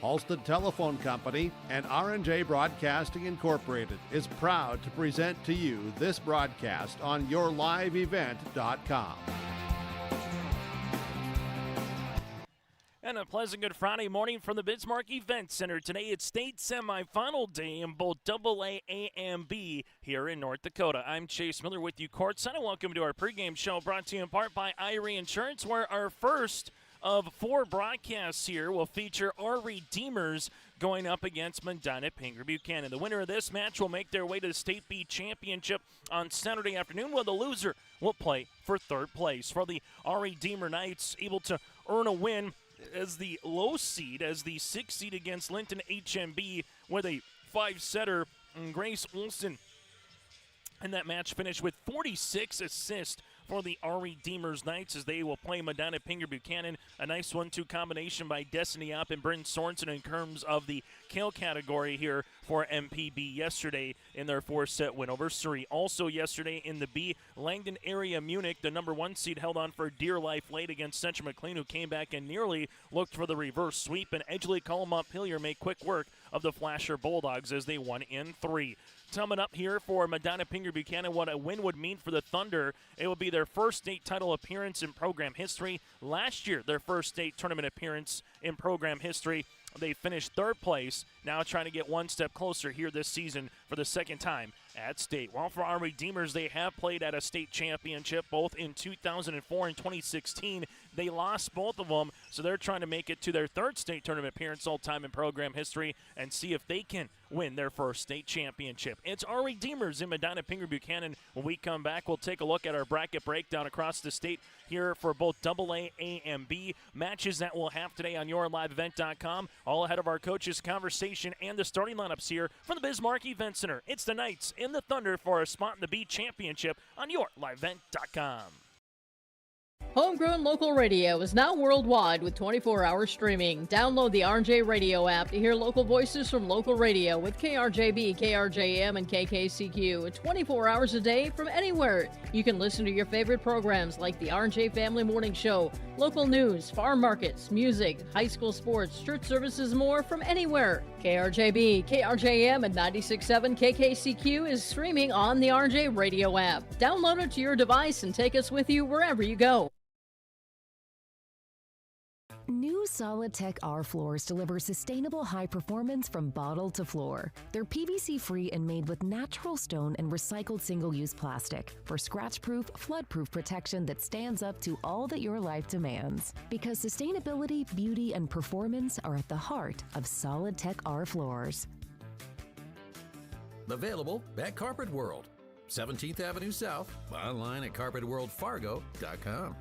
Halstead Telephone Company and R&J Broadcasting Incorporated is proud to present to you this broadcast on yourliveevent.com. And a pleasant good Friday morning from the Bismarck Event Center. Today it's state semifinal day in both AA A and B here in North Dakota. I'm Chase Miller with you courtside, and welcome to our pregame show brought to you in part by IRE Insurance, where our first of 4 broadcasts here will feature our Redeemers going up against Medina-Pingree Buchanan. The winner of this match will make their way to the State B Championship on Saturday afternoon, while the loser will play for third place. For the our Redeemer Knights, able to earn a win as the low seed, as the 6th seed against Linton HMB with a 5-setter, Grace Olson. And that match finished with 46 assists for the our Redeemers Knights as they will play Medina-Pingree Buchanan. A nice 1-2 combination by Destiny Opp and Bryn Sorensen in terms of the kill category here for MPB yesterday in their 4-set win over Surrey. Also yesterday in the B, Langdon area Munich, the number 1 seed, held on for dear life late against Central McLean, who came back and nearly looked for the reverse sweep. And Edgeley Columont-Pillier made quick work of the Flasher Bulldogs as they won in 3. Coming up here for Medina-Pingree Buchanan, what a win would mean for the Thunder. It will be their first state title appearance in program history. Last year, their first state tournament appearance in program history. They finished third place, now trying to get one step closer here this season for the second time at state. While for our Redeemers, they have played at a state championship both in 2004 and 2016. They lost both of them, so they're trying to make it to their third state tournament appearance all time in program history and see if they can win their first state championship. It's our Redeemers in Medina-Pingree Buchanan. When we come back, we'll take a look at our bracket breakdown across the state here for both AA, A, and B matches that we'll have today on yourliveevent.com. All ahead of our coaches' conversation and the starting lineups here from the Bismarck Event Center. It's the Knights in the Thunder for a spot in the B Championship on yourliveevent.com. Homegrown local radio is now worldwide with 24-hour streaming. Download the RJ Radio app to hear local voices from local radio with KRJB, KRJM, and KKCQ 24 hours a day from anywhere. You can listen to your favorite programs like the RJ Family Morning Show, local news, farm markets, music, high school sports, church services, more from anywhere. KRJB, KRJM, and 96.7 KKCQ is streaming on the RJ Radio app. Download it to your device and take us with you wherever you go. New Solid Tech R floors deliver sustainable high performance from bottle to floor. They're PVC-free and made with natural stone and recycled single-use plastic for scratch-proof, flood-proof protection that stands up to all that your life demands. Because sustainability, beauty, and performance are at the heart of Solid Tech R floors. Available at Carpet World, 17th Avenue South, online at carpetworldfargo.com.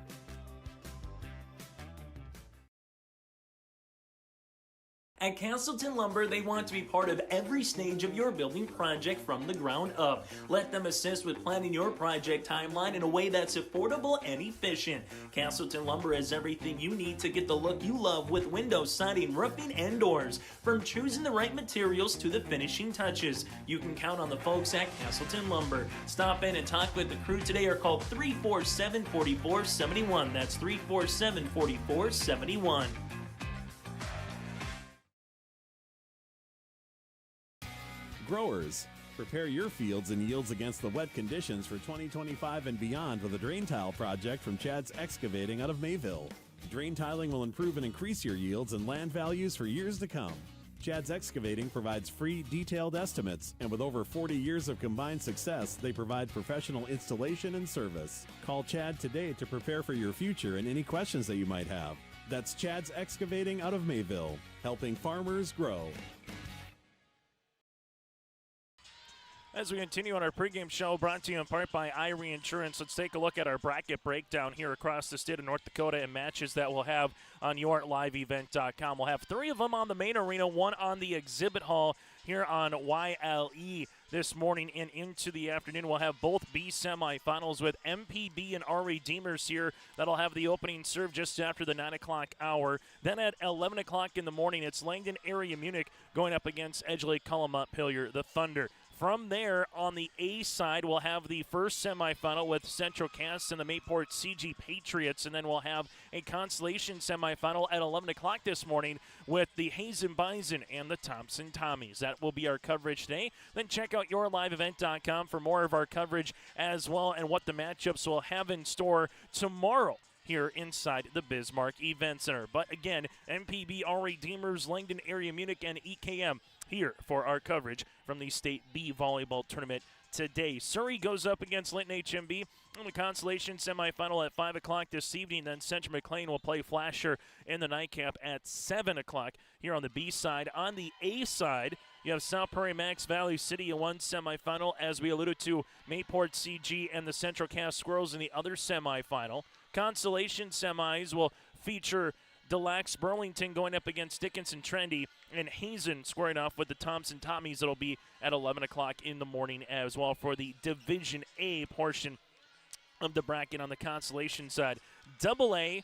At Castleton Lumber, they want to be part of every stage of your building project from the ground up. Let them assist with planning your project timeline in a way that's affordable and efficient. Castleton Lumber has everything you need to get the look you love with windows, siding, roofing, and doors. From choosing the right materials to the finishing touches, you can count on the folks at Castleton Lumber. Stop in and talk with the crew today or call 347-4471. That's 347-4471. Growers, prepare your fields and yields against the wet conditions for 2025 and beyond with a drain tile project from Chad's Excavating out of Mayville. Drain tiling will improve and increase your yields and land values for years to come. Chad's Excavating provides free, detailed estimates, and with over 40 years of combined success, they provide professional installation and service. Call Chad today to prepare for your future and any questions that you might have. That's Chad's Excavating out of Mayville, helping farmers grow. As we continue on our pregame show, brought to you in part by IRE Insurance, let's take a look at our bracket breakdown here across the state of North Dakota and matches that we'll have on yourliveevent.com. We'll have 3 of them on the main arena, 1 on the exhibit hall here on YLE this morning and into the afternoon. We'll have both B semifinals with MPB and our Redeemers here. That'll have the opening serve just after the 9 o'clock hour. Then at 11 o'clock in the morning, it's Langdon area Munich going up against Edgeley Columont-Pillier, the Thunder. From there, on the A side, we'll have the first semifinal with Central Cass and the Mayport CG Patriots, and then we'll have a consolation semifinal at 11 o'clock this morning with the Hazen Bison and the Thompson Tommies. That will be our coverage today. Then check out yourliveevent.com for more of our coverage as well and what the matchups will have in store tomorrow here inside the Bismarck Event Center. But again, MPB, RA Deemers, Langdon Area Munich, and EKM here for our coverage from the State B Volleyball Tournament today. Surrey goes up against Linton HMB in the consolation semifinal at 5 o'clock this evening. Then Central McLean will play Flasher in the nightcap at 7 o'clock here on the B side. On the A side, you have South Prairie Max Valley City in one semifinal. As we alluded to, Mayport CG and the Central Cass Squirrels in the other semifinal. Consolation semis will feature Delax Burlington going up against Dickinson Trendy, and Hazen squaring off with the Thompson Tommies. It'll be at 11 o'clock in the morning as well for the Division A portion of the bracket on the consolation side. Double A,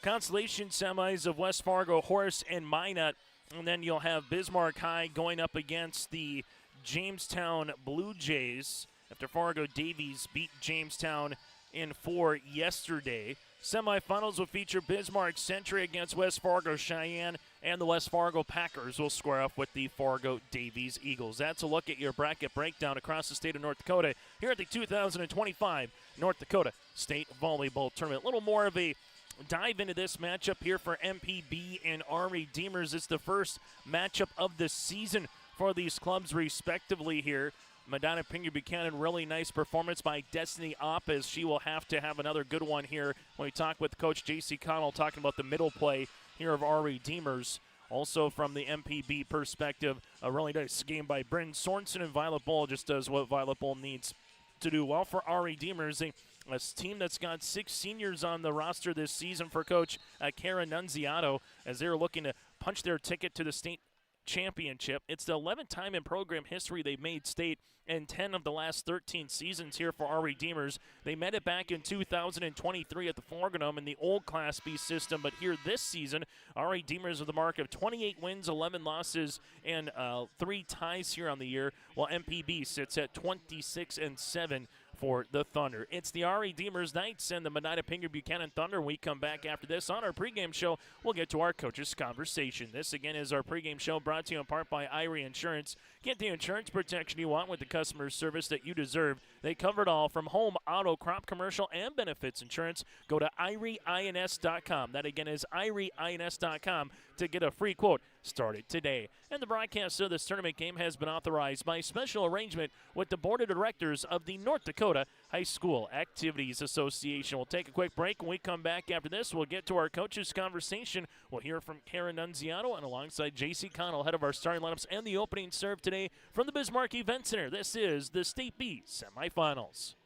consolation semis of West Fargo, Horace, and Minot, and then you'll have Bismarck High going up against the Jamestown Blue Jays after Fargo Davies beat Jamestown in 4 yesterday. Semifinals will feature Bismarck Century against West Fargo Cheyenne, and the West Fargo Packers will square up with the Fargo Davies Eagles. That's a look at your bracket breakdown across the state of North Dakota here at the 2025 North Dakota State Volleyball Tournament. A little more of a dive into this matchup here for MPB and RA Deemers. It's the first matchup of the season for these clubs respectively here. Medina-Pingree Buchanan, really nice performance by Destiny Opp, as she will have to have another good one here when we talk with Coach J.C. Connell talking about the middle play here of RA Deemers. Also from the MPB perspective, a really nice game by Bryn Sorensen, and Violet Bull just does what Violet Bull needs to do. Well, for RA Deemers, a team that's got 6 seniors on the roster this season for Coach Kara Nunziato, as they're looking to punch their ticket to the state championship. It's the 11th time in program history they've made state, and 10 of the last 13 seasons here for RA Deemers. They met it back in 2023 at the Forganum in the old Class B system, but here this season, RA Deemers with a mark of 28 wins, 11 losses, and 3 ties here on the year, while MPB sits at 26-7 for the Thunder. It's the RA Deemers Knights and the Medina-Pingree Buchanan Thunder. We come back after this on our pregame show. We'll get to our coaches' conversation. This, again, is our pregame show brought to you in part by Irie Insurance. Get the insurance protection you want with the customer service that you deserve. They cover it all from home, auto, crop, commercial, and benefits insurance. Go to IrieINS.com. That, again, is IrieINS.com to get a free quote. Start it today. And the broadcast of this tournament game has been authorized by special arrangement with the Board of Directors of the North Dakota High School Activities Association. We'll take a quick break. When we come back after this, we'll get to our coaches' conversation. We'll hear from Karen Nunziato and alongside J.C. Connell, head of our starting lineups and the opening serve today from the Bismarck Event Center. This is the State B Semifinals.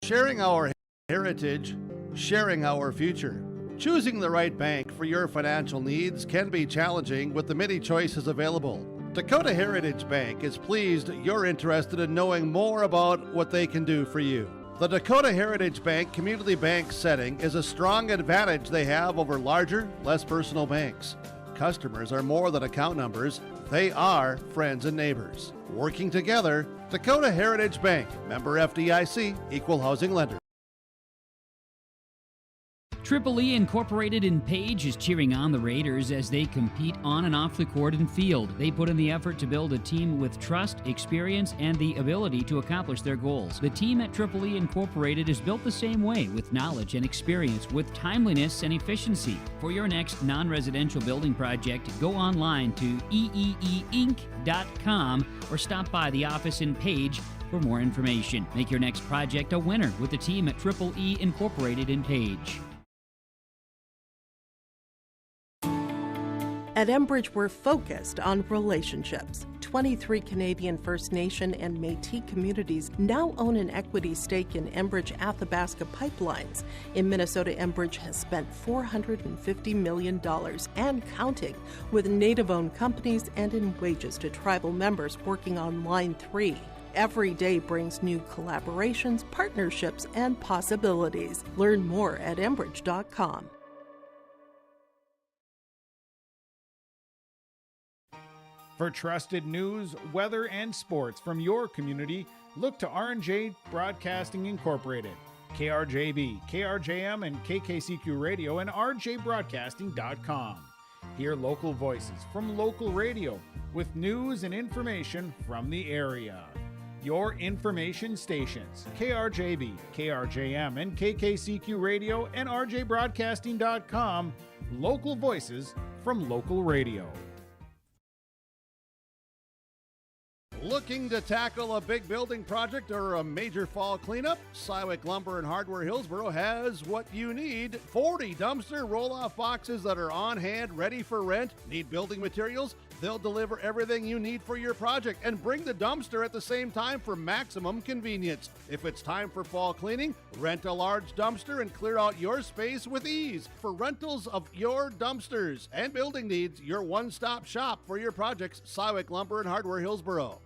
Sharing our heritage, sharing our future. Choosing the right bank for your financial needs can be challenging with the many choices available. Dakota Heritage Bank is pleased you're interested in knowing more about what they can do for you. The Dakota Heritage Bank community bank setting is a strong advantage they have over larger, less personal banks. Customers are more than account numbers, they are friends and neighbors. Working together, Dakota Heritage Bank, member FDIC, equal housing lender. Triple E Incorporated in Page is cheering on the Raiders as they compete on and off the court and field. They put in the effort to build a team with trust, experience, and the ability to accomplish their goals. The team at Triple E Incorporated is built the same way, with knowledge and experience, with timeliness and efficiency. For your next non-residential building project, go online to eeeinc.com or stop by the office in Page for more information. Make your next project a winner with the team at Triple E Incorporated in Page. At Enbridge, we're focused on relationships. 23 Canadian First Nation and Métis communities now own an equity stake in Enbridge Athabasca Pipelines. In Minnesota, Enbridge has spent $450 million and counting with Native-owned companies and in wages to tribal members working on Line 3. Every day brings new collaborations, partnerships, and possibilities. Learn more at Enbridge.com. For trusted news, weather, and sports from your community, look to R&J Broadcasting Incorporated. KRJB, KRJM, and KKCQ Radio and rjbroadcasting.com. Hear local voices from local radio with news and information from the area. Your information stations, KRJB, KRJM, and KKCQ Radio and rjbroadcasting.com. Local voices from local radio. Looking to tackle a big building project or a major fall cleanup? Sywick Lumber and Hardware Hillsboro has what you need. 40 dumpster roll-off boxes that are on hand, ready for rent. Need building materials? They'll deliver everything you need for your project and bring the dumpster at the same time for maximum convenience. If it's time for fall cleaning, rent a large dumpster and clear out your space with ease. For rentals of your dumpsters and building needs, your one-stop shop for your projects, Sywick Lumber and Hardware Hillsboro.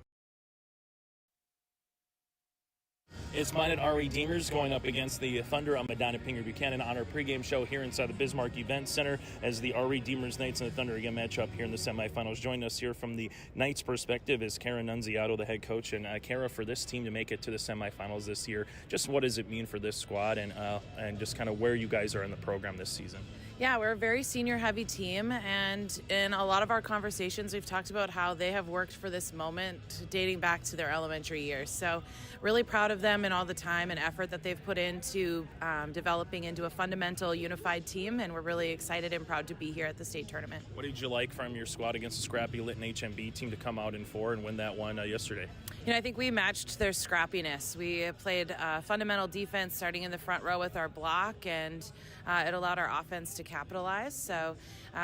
It's mine at RE Deemers going up against the Thunder on Medina-Pingree Buchanan on our pregame show here inside the Bismarck Event Center as the RE Deemers Knights and the Thunder again match up here in the semifinals. Joining us here from the Knights' perspective is Kara Nunziato, the head coach. And Kara, for this team to make it to the semifinals this year, just what does it mean for this squad and just kind of where you guys are in the program this season? Yeah, we're a very senior-heavy team, and in a lot of our conversations, we've talked about how they have worked for this moment dating back to their elementary years. So really proud of them and all the time and effort that they've put into developing into a fundamental, unified team, and we're really excited and proud to be here at the state tournament. What did you like from your squad against the scrappy Lytton HMB team to come out in 4 and win that one yesterday? You know, I think we matched their scrappiness. We played fundamental defense starting in the front row with our block, and it allowed our offense to capitalize. So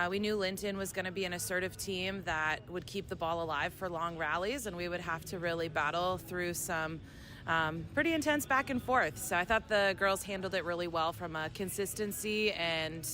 we knew Linton was going to be an assertive team that would keep the ball alive for long rallies, and we would have to really battle through some pretty intense back and forth. So I thought the girls handled it really well from a consistency and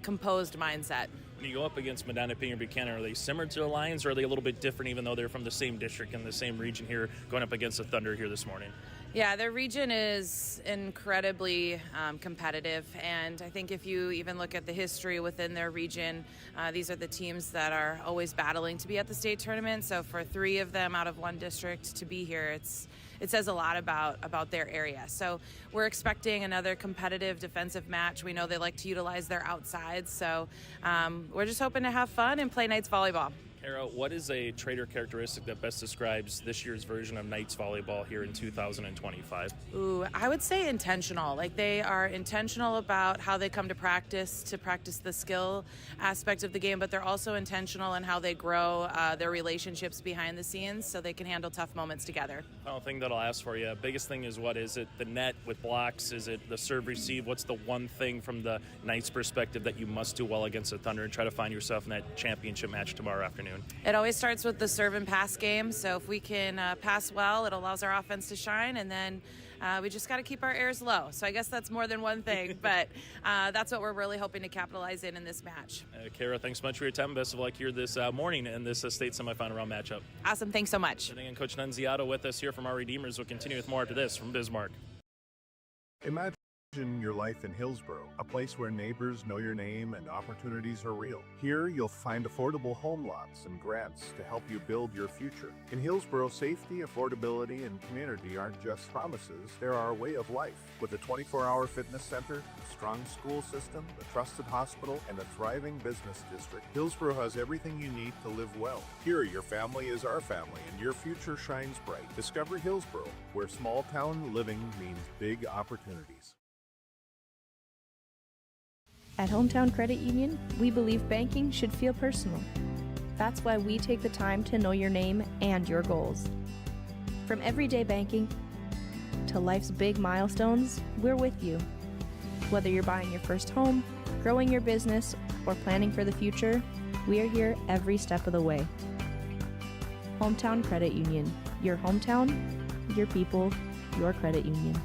composed mindset. When you go up against Medina-Pingree Buchanan, are they similar to the Lions, or are they a little bit different even though they're from the same district and the same region here going up against the Thunder here this morning? Yeah, their region is incredibly competitive, and I think if you even look at the history within their region, these are the teams that are always battling to be at the state tournament. So for 3 of them out of 1 district to be here, it says a lot about their area. So we're expecting another competitive defensive match. We know they like to utilize their outsides, so we're just hoping to have fun and play Knights volleyball. Kara, what is a trait or characteristic that best describes this year's version of Knights volleyball here in 2025? Ooh, I would say intentional. Like, they are intentional about how they come to practice the skill aspect of the game, but they're also intentional in how they grow their relationships behind the scenes so they can handle tough moments together. Final thing that I'll ask for you, biggest thing is what? Is it the net with blocks? Is it the serve receive? What's the one thing from the Knights' perspective that you must do well against the Thunder and try to find yourself in that championship match tomorrow afternoon? It always starts with the serve and pass game. So if we can pass well, it allows our offense to shine, and then we just got to keep our airs low. So I guess that's more than one thing, but that's what we're really hoping to capitalize in this match. Kara, thanks so much for your time. Best of luck here this morning in this state semifinal round matchup. Awesome. Thanks so much. And again, Coach Nunziato with us here from RE Deemers. We'll continue with more after this from Bismarck. Imagine your life in Hillsboro, a place where neighbors know your name and opportunities are real. Here, you'll find affordable home lots and grants to help you build your future. In Hillsboro, safety, affordability, and community aren't just promises, they're our way of life. With a 24-hour fitness center, a strong school system, a trusted hospital, and a thriving business district, Hillsboro has everything you need to live well. Here, your family is our family, and your future shines bright. Discover Hillsboro, where small-town living means big opportunities. At Hometown Credit Union, we believe banking should feel personal. That's why we take the time to know your name and your goals. From everyday banking to life's big milestones, we're with you. Whether you're buying your first home, growing your business, or planning for the future, we are here every step of the way. Hometown Credit Union. Your hometown, your people, your credit union.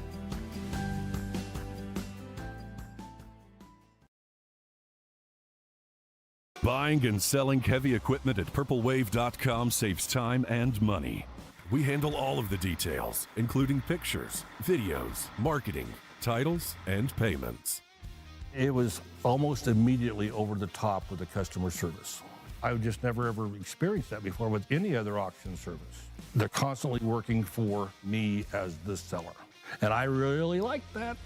Buying and selling heavy equipment at purplewave.com saves time and money. We handle all of the details, including pictures, videos, marketing, titles, and payments. It was almost immediately over the top with the customer service. I've just never ever experienced that before with any other auction service. They're constantly working for me as the seller, and I really like that.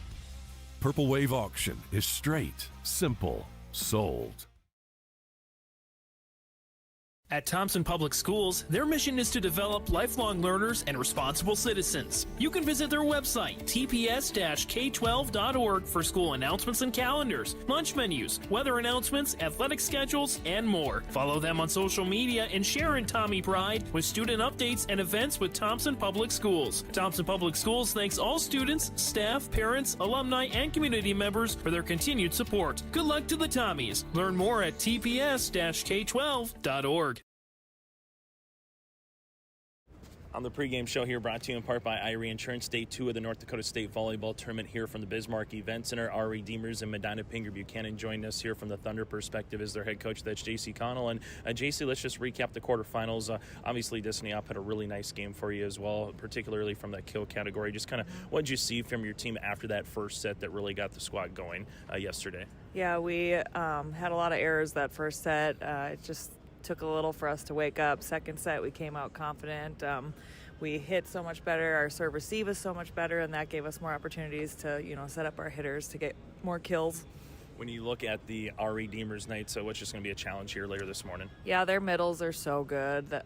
Purple Wave Auction is straight, simple, sold. At Thompson Public Schools, their mission is to develop lifelong learners and responsible citizens. You can visit their website, tps-k12.org, for school announcements and calendars, lunch menus, weather announcements, athletic schedules, and more. Follow them on social media and share in Tommy Pride with student updates and events with Thompson Public Schools. Thompson Public Schools thanks all students, staff, parents, alumni, and community members for their continued support. Good luck to the Tommies. Learn more at tps-k12.org. On the pregame show here, brought to you in part by Irie Insurance, Day 2 of the North Dakota State Volleyball Tournament here from the Bismarck Event Center. Our Redeemers and Medina-Pingree Buchanan joined us here from the Thunder perspective as their head coach. That's J.C. Connell. And J.C., let's just recap the quarterfinals. Obviously, Destiny Op had a really nice game for you as well, particularly from that kill category. Just kind of what did you see from your team after that first set that really got the squad going yesterday? Yeah, we had a lot of errors that first set. It just took a little for us to wake up. Second set, we came out confident. We hit so much better. Our serve receive is so much better, and that gave us more opportunities to, set up our hitters to get more kills. When you look at our Redeemers night, so what's just going to be a challenge here later this morning? Yeah, their middles are so good.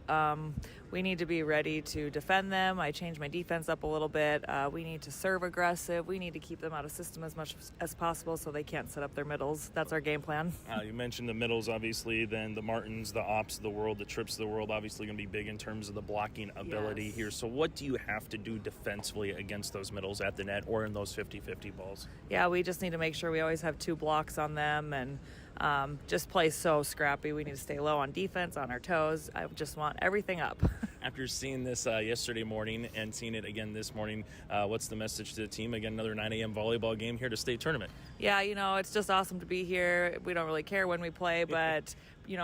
We need to be ready to defend them. I changed my defense up a little bit. We need to serve aggressive. We need to keep them out of system as much as possible so they can't set up their middles. That's our game plan. You mentioned the middles, obviously, then the Martins, the Ops of the world, the Trips of the world, obviously going to be big in terms of the blocking ability here. So what do you have to do defensively against those middles at the net or in those 50-50 balls? Yeah, we just need to make sure we always have 2 blocks on them and just play so scrappy. We need to stay low on defense, on our toes. I just want everything up. After seeing this yesterday morning and seeing it again this morning, what's the message to the team? Again, another 9 a.m. volleyball game here to state tournament. Yeah, it's just awesome to be here. We don't really care when we play, but,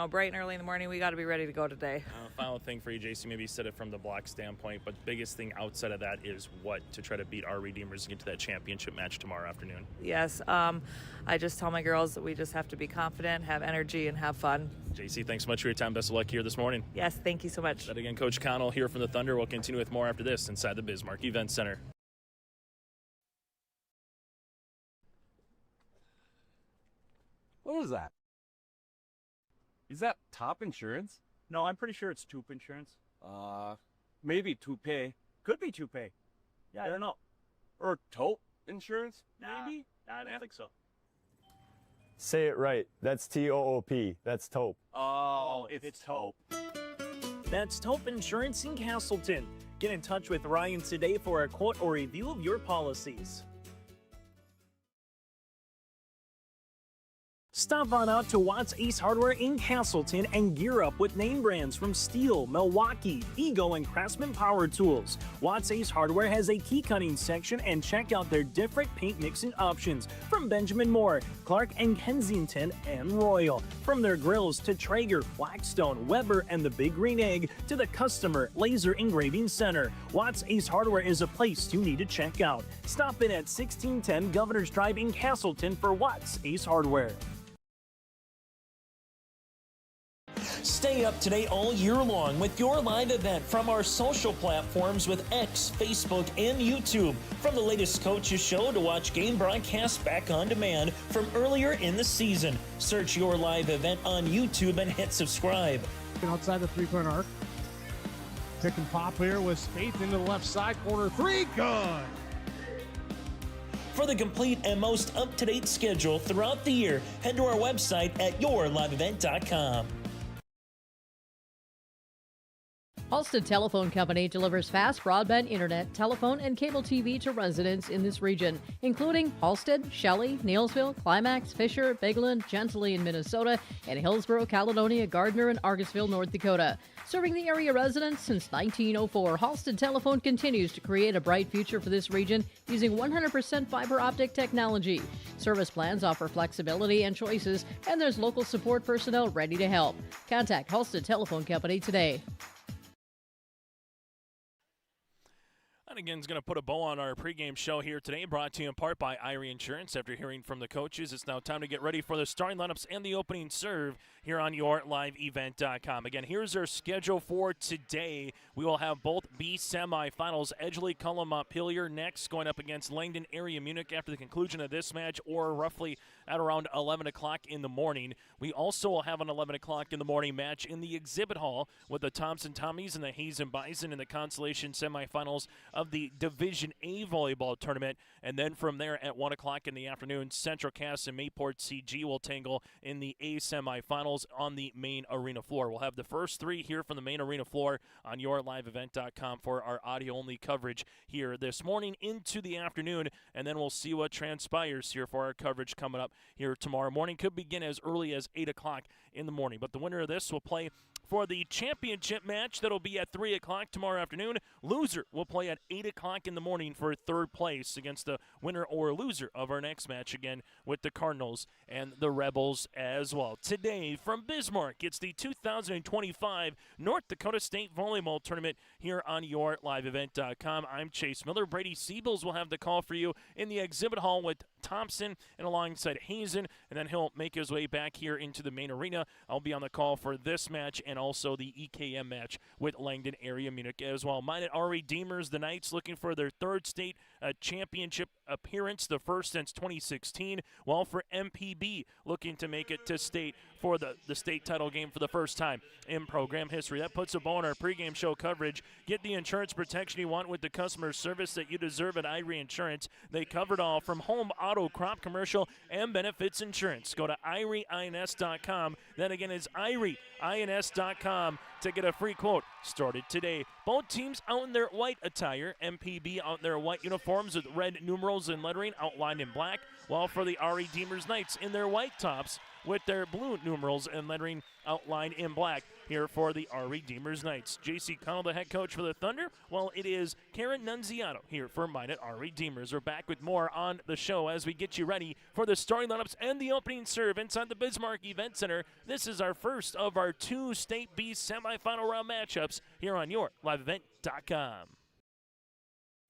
bright and early in the morning, we got to be ready to go today. Final thing for you, JC, maybe you said it from the block standpoint, but biggest thing outside of that is what to try to beat our Redeemers and get to that championship match tomorrow afternoon. Yes, I just tell my girls that we just have to be confident, have energy, and have fun. JC, thanks so much for your time. Best of luck here this morning. Yes, thank you so much. That again, Coach Connell here from the Thunder. We'll continue with more after this inside the Bismarck Event Center. What was that? Is that top insurance? No, I'm pretty sure it's Toop Insurance. Maybe Toupee. Could be Toupee. Yeah, I don't know. Or Taupe Insurance, maybe? Nah, I don't think so. Say it right. That's T-O-O-P. That's Taupe. Oh, it's Taupe. That's Taupe Insurance in Castleton. Get in touch with Ryan today for a quote or review of your policies. Stop on out to Watts Ace Hardware in Castleton and gear up with name brands from Steel, Milwaukee, Ego, and Craftsman Power Tools. Watts Ace Hardware has a key cutting section, and check out their different paint mixing options from Benjamin Moore, Clark and Kensington, and Royal. From their grills to Traeger, Blackstone, Weber, and the Big Green Egg to the Customer Laser Engraving Center. Watts Ace Hardware is a place you need to check out. Stop in at 1610 Governor's Drive in Castleton for Watts Ace Hardware. Stay up to date all year long with your live event from our social platforms with X, Facebook, and YouTube. From the latest coaches show to watch game broadcasts back on demand from earlier in the season. Search your live event on YouTube and hit subscribe. Outside the three-point arc. Pick and pop here with Spaeth into the left side corner. 3, good! For the complete and most up-to-date schedule throughout the year, head to our website at yourliveevent.com. Halstead Telephone Company delivers fast broadband internet, telephone, and cable TV to residents in this region, including Halstead, Shelley, Neilsville, Climax, Fisher, Bigland, Gentilly in Minnesota, and Hillsborough, Caledonia, Gardner, and Argosville, North Dakota. Serving the area residents since 1904, Halstead Telephone continues to create a bright future for this region using 100% fiber optic technology. Service plans offer flexibility and choices, and there's local support personnel ready to help. Contact Halstead Telephone Company today. Flanagan's going to put a bow on our pregame show here today, brought to you in part by Irie Insurance. After hearing from the coaches, it's now time to get ready for the starting lineups and the opening serve here on yourliveevent.com. Again, here's our schedule for today. We will have both B semifinals. Edgeley Cullum-Montpelier next, going up against Langdon Area Munich after the conclusion of this match, or roughly at around 11 o'clock in the morning. We also will have an 11 o'clock in the morning match in the exhibit hall with the Thompson Tommies and the Hazen Bison in the consolation semifinals of the Division A volleyball tournament. And then from there at 1 o'clock in the afternoon, Central Cass and Mayport CG will tangle in the A semifinals on the main arena floor. We'll have the first three here from the main arena floor on yourliveevent.com for our audio-only coverage here this morning into the afternoon, and then we'll see what transpires here for our coverage coming up here tomorrow morning. Could begin as early as 8 o'clock in the morning, but the winner of this will play for the championship match that'll be at 3 o'clock tomorrow afternoon. Loser will play at 8 o'clock in the morning for third place against the winner or loser of our next match, again with the Cardinals and the Rebels as well. Today from Bismarck, it's the 2025 North Dakota State Volleyball Tournament here on yourliveevent.com. I'm Chase Miller. Brady Siebels will have the call for you in the exhibit hall with Thompson and alongside Hazen, and then he'll make his way back here into the main arena. I'll be on the call for this match and also the EKM match with Langdon Area Munich as well. Mine at RE Deemers, the Knights looking for their third state championship appearance, the first since 2016, while for MPB looking to make it to state for the state title game for the first time in program history. That puts a bow on our pregame show coverage. Get the insurance protection you want with the customer service that you deserve at Irie Insurance. They cover it all from home, auto, crop, commercial, and benefits insurance. Go to IrieINS.com. Then again, it's IrieINS.com to get a free quote started today. Both teams out in their white attire. MPB out in their white uniforms with red numerals and lettering outlined in black, while for the RE Deemers Knights in their white tops with their blue numerals and lettering outlined in black here for the RE Deemers Knights. J.C. Connell, the head coach for the Thunder. Well, it is Karen Nunziato here for mine at RE Deemers. We're back with more on the show as we get you ready for the starting lineups and the opening serve inside the Bismarck Event Center. This is our first of our two State B semifinal round matchups here on yourliveevent.com.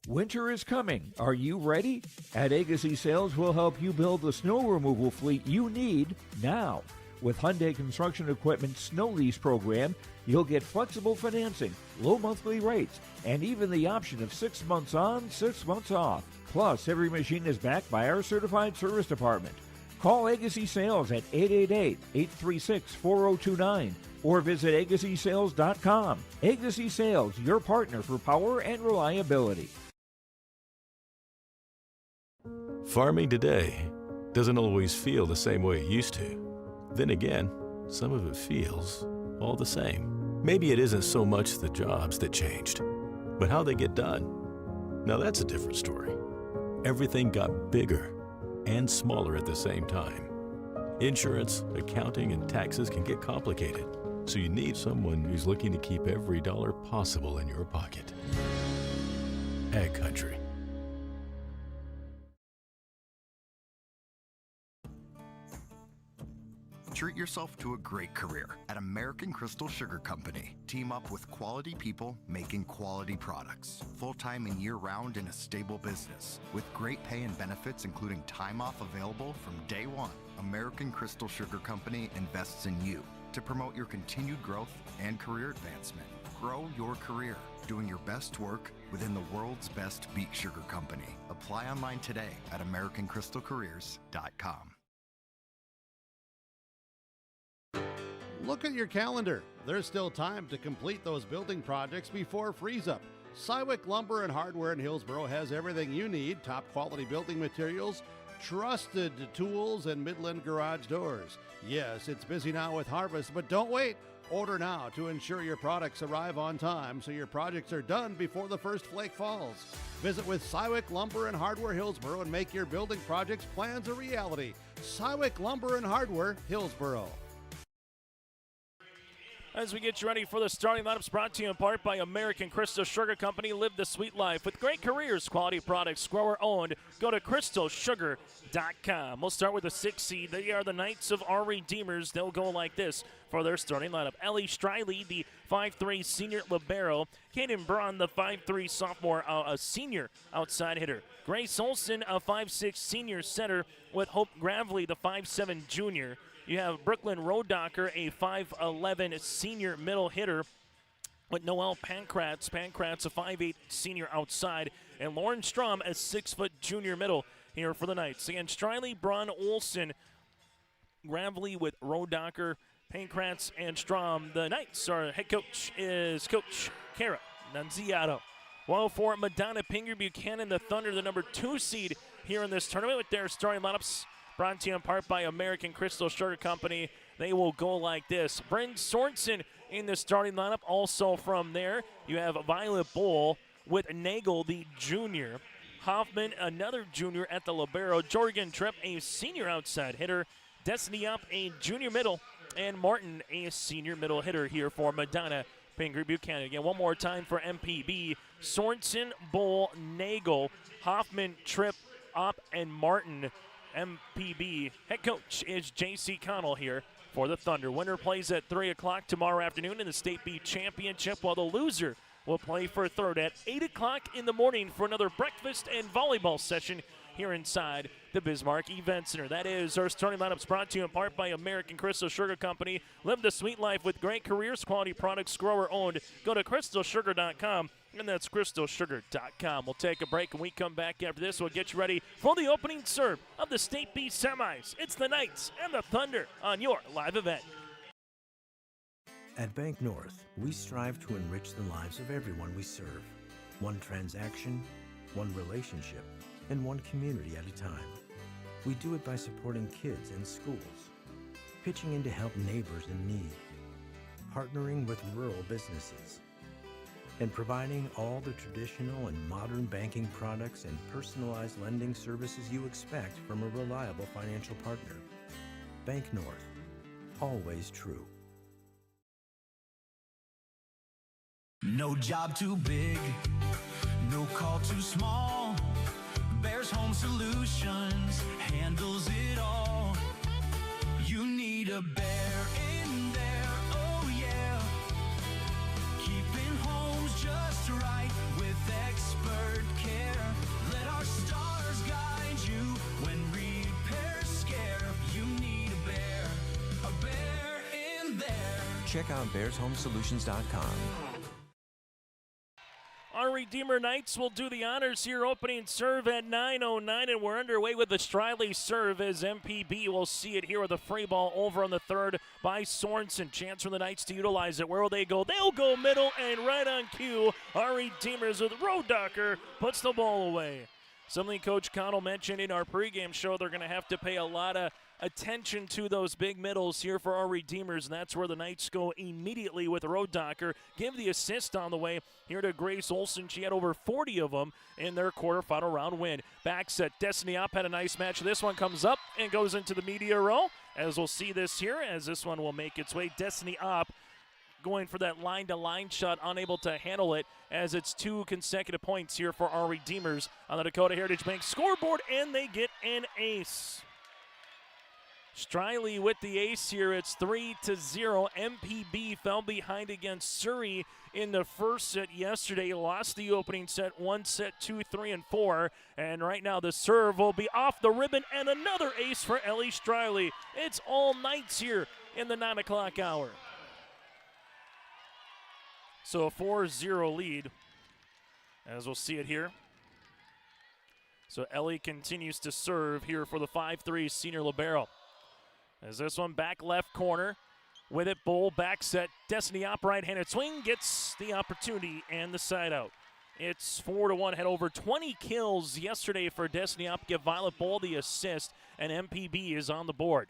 Winter is coming. Are you ready? At Agassi Sales, we'll help you build the snow removal fleet you need now. With Hyundai Construction Equipment Snow Lease Program, you'll get flexible financing, low monthly rates, and even the option of 6 months on, 6 months off. Plus, every machine is backed by our certified service department. Call Agassi Sales at 888-836-4029 or visit agassisales.com. Agassi Sales, your partner for power and reliability. Farming today doesn't always feel the same way it used to. Then again, some of it feels all the same. Maybe it isn't so much the jobs that changed, but how they get done. Now that's a different story. Everything got bigger and smaller at the same time. Insurance, accounting, and taxes can get complicated, so you need someone who's looking to keep every dollar possible in your pocket. Ag Country. Treat yourself to a great career at American Crystal Sugar Company. Team up with quality people making quality products. Full-time and year-round in a stable business. With great pay and benefits including time off available from day one. American Crystal Sugar Company invests in you to promote your continued growth and career advancement. Grow your career, doing your best work within the world's best beet sugar company. Apply online today at AmericanCrystalCareers.com. Look at your calendar. There's still time to complete those building projects before freeze-up. Cywick Lumber and Hardware in Hillsboro has everything you need, top quality building materials, trusted tools, and Midland garage doors. Yes, it's busy now with harvest, but don't wait. Order now to ensure your products arrive on time so your projects are done before the first flake falls. Visit with Cywick Lumber and Hardware Hillsboro and make your building projects plans a reality. Cywick Lumber and Hardware Hillsboro. As we get you ready for the starting lineups, brought to you in part by American Crystal Sugar Company. Live the sweet life with great careers, quality products, grower owned. Go to crystalsugar.com. We'll start with the 6 seed. They are the Knights of our Redeemers. They'll go like this for their starting lineup. Ellie Striley, the 5'3 senior libero. Kaden Braun, the 5'3 sophomore, a senior outside hitter. Grace Olson, a 5'6 senior center, with Hope Gravely, the 5'7 junior. You have Brooklyn Rodocker, a 5'11 senior middle hitter, with Noelle Pankratz. Pankratz, a 5'8 senior outside, and Lauren Strom, a 6' junior middle here for the Knights. Again, Striley, Braun, Olson, Gravely with Rodocker, Pankratz, and Strom. The Knights, our head coach is Coach Kara Nunziato. While for Medina-Pingree, Buchanan, the Thunder, the number 2 seed here in this tournament with their starting lineups. Brought to you in part by American Crystal Sugar Company. They will go like this. Bryn Sorensen in the starting lineup. Also from there, you have Violet Bull with Nagel, the junior. Hoffman, another junior at the libero. Jorgen Tripp, a senior outside hitter. Destiny Up, a junior middle. And Martin, a senior middle hitter here for Medina-Pingree Buchanan. Again, one more time for MPB. Sorensen, Bull, Nagel, Hoffman, Tripp, Up, and Martin. MPB head coach is J.C. Connell here for the Thunder. Winner plays at 3 o'clock tomorrow afternoon in the State B Championship, while the loser will play for third at 8 o'clock in the morning for another breakfast and volleyball session here inside the Bismarck Event Center. That is our starting lineups, brought to you in part by American Crystal Sugar Company. Live the sweet life with great careers, quality products, grower owned. Go to crystalsugar.com, and that's crystalsugar.com. We'll take a break, and we come back after this. We'll get you ready for the opening serve of the State B semis. It's the Knights and the Thunder on your live event. At Bank North, we strive to enrich the lives of everyone we serve. One transaction, one relationship, and one community at a time. We do it by supporting kids and schools, pitching in to help neighbors in need, partnering with rural businesses, and providing all the traditional and modern banking products and personalized lending services you expect from a reliable financial partner. Bank North, always true. No job too big, no call too small. Bears Home Solutions handles it all. You need a bear in there, oh yeah. Keeping homes just right with expert care. Let our stars guide you when repairs scare. You need a bear in there. Check out bearshomesolutions.com. Our Redeemer Knights will do the honors here, opening serve at 9:09, and we're underway with the Striley serve as MPB will see it here with a free ball over on the third by Sorensen. Chance for the Knights to utilize it. Where will they go? They'll go middle, and right on cue, our Redeemers with Rodocker puts the ball away. Something Coach Connell mentioned in our pregame show, they're going to have to pay a lot of attention to those big middles here for our Redeemers, and that's where the Knights go immediately with Rodocker. Give the assist on the way here to Grace Olson. She had over 40 of them in their quarterfinal round win. Back set, Destiny Up had a nice match. This one comes up and goes into the media row, as we'll see this here, as this one will make its way. Destiny Up going for that line-to-line shot, unable to handle it, as it's 2 consecutive points here for our Redeemers on the Dakota Heritage Bank scoreboard, and they get an ace. Striley with the ace here. It's 3-0. MPB fell behind against Surrey in the first set yesterday. Lost the opening set, 1 set, 2, 3, and 4. And right now the serve will be off the ribbon, and another ace for Ellie Striley. It's all Knights here in the 9 o'clock hour. So a 4-0 lead, as we'll see it here. So Ellie continues to serve here for the 5'3 senior libero. As this one back left corner with it, Bull back set. Destiny Up right-handed swing gets the opportunity and the side out. It's 4-1. Had over 20 kills yesterday for Destiny Up. Give Violet Bull the assist, and MPB is on the board.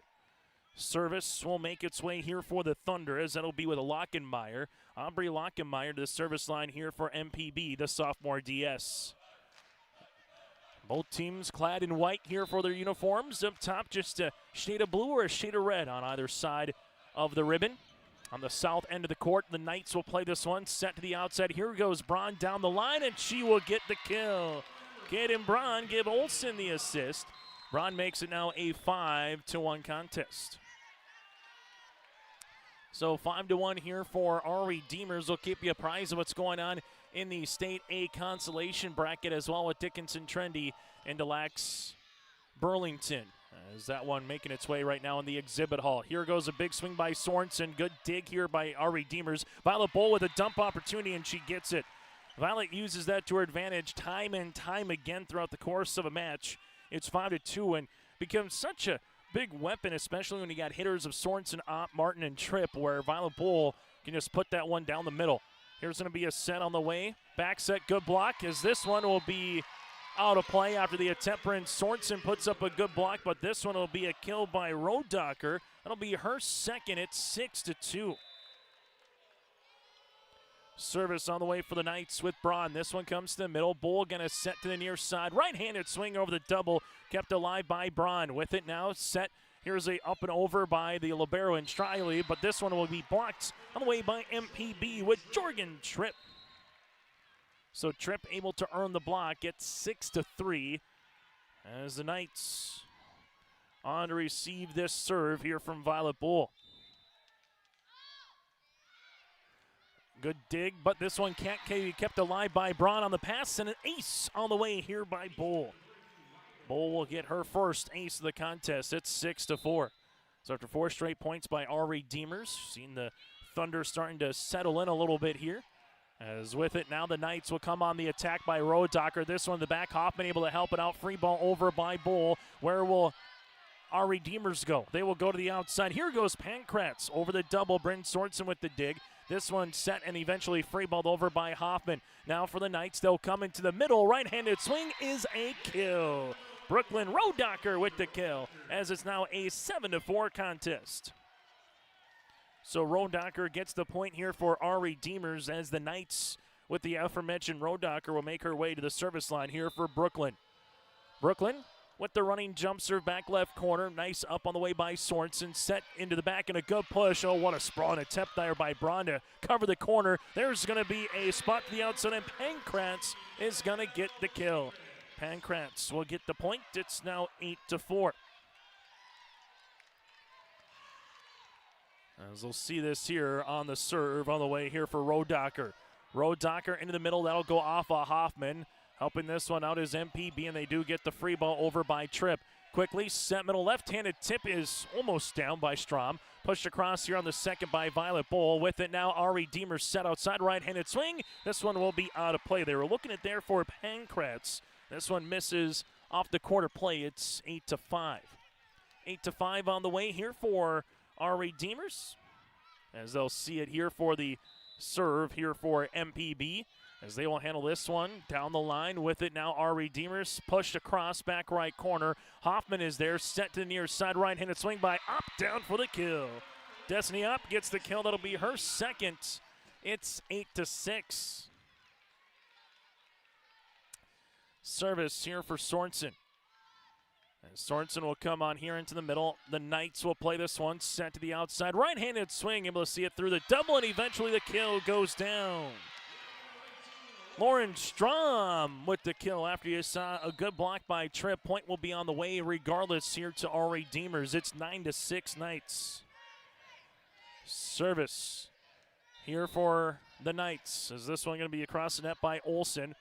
Service will make its way here for the Thunder, as that'll be with Lockenmeyer. Aubrey Lockenmeyer to the service line here for MPB, the sophomore DS. Both teams clad in white here for their uniforms. Up top, just a shade of blue or a shade of red on either side of the ribbon. On the south end of the court, the Knights will play this one. Set to the outside. Here goes Braun down the line, and she will get the kill. Kaden Braun give Olsen the assist. Braun makes it now a 5-1 contest. So 5-1 here for our Redeemers. We'll keep you apprised of what's going on in the State A consolation bracket as well with Dickinson Trendy and Des Lacs Burlington. As that one making its way right now in the exhibit hall. Here goes a big swing by Sorensen. Good dig here by our Redeemers. Violet Bowl with a dump opportunity, and she gets it. Violet uses that to her advantage time and time again throughout the course of a match. It's 5-2 and becomes such a big weapon, especially when you got hitters of Sorensen, Ott, Martin, and Tripp, where Violet Bowl can just put that one down the middle. Here's going to be a set on the way. Back set, good block, as this one will be out of play after the attempt. Bryn Sorensen puts up a good block, but this one will be a kill by Rodacher. That'll be her second. It's 6-2. Service on the way for the Knights with Braun. This one comes to the middle. Bull going to set to the near side. Right-handed swing over the double. Kept alive by Braun. With it now set. Here's a up and over by the libero and Striley, but this one will be blocked on the way by MPB with Jorgen Tripp. So Tripp able to earn the block. It's 6-3 as the Knights on to receive this serve here from Violet Bull. Good dig, but this one can't be kept alive by Braun on the pass, and an ace on the way here by Bull. Bull will get her first ace of the contest. It's 6-4. So after 4 straight points by our Redeemers, seen the Thunder starting to settle in a little bit here. As with it now, the Knights will come on the attack by Rodacher. This one, the back, Hoffman able to help it out. Free ball over by Bull. Where will our Redeemers go? They will go to the outside. Here goes Pankratz over the double. Bryn Sorensen with the dig. This one set and eventually free balled over by Hoffman. Now for the Knights, they'll come into the middle. Right-handed swing is a kill. Brooklyn Rodacher with the kill, as it's now a 7-4 contest. So Rodacher gets the point here for our Redeemers, as the Knights, with the aforementioned Rodacher, will make her way to the service line here for Brooklyn. Brooklyn with the running jump serve back left corner. Nice up on the way by Sorensen. Set into the back and a good push. Oh, what a sprawling attempt there by Braun to cover the corner. There's going to be a spot to the outside, and Pankratz is going to get the kill. Pankratz will get the point. It's now 8-4. As we'll see this here on the serve on the way here for Rodacher. Rodacher into the middle. That'll go off of Hoffman. Helping this one out is MPB, and they do get the free ball over by Tripp. Quickly, set middle left-handed tip is almost down by Strom. Pushed across here on the second by Violet Bull. With it now, our Redeemers set outside, right-handed swing. This one will be out of play. They were looking at there for Pankratz. This one misses off the quarter play. It's 8-5. 8-5 on the way here for our Redeemers, as they'll see it here for the serve here for MPB, as they will handle this one down the line. With it now, our Redeemers pushed across back right corner. Hoffman is there, set to the near side, right-handed swing by Opp, down for the kill. Destiny Opp gets the kill. That'll be her second. It's 8-6. Service here for Sorensen. And Sorensen will come on here into the middle. The Knights will play this one. Set to the outside. Right-handed swing. Able to see it through the double, and eventually the kill goes down. Lauren Strom with the kill after you saw a good block by Tripp. Point will be on the way regardless here to our Redeemers. It's 9-6 Knights. Service here for the Knights. Is this one going to be across the net by Olsen?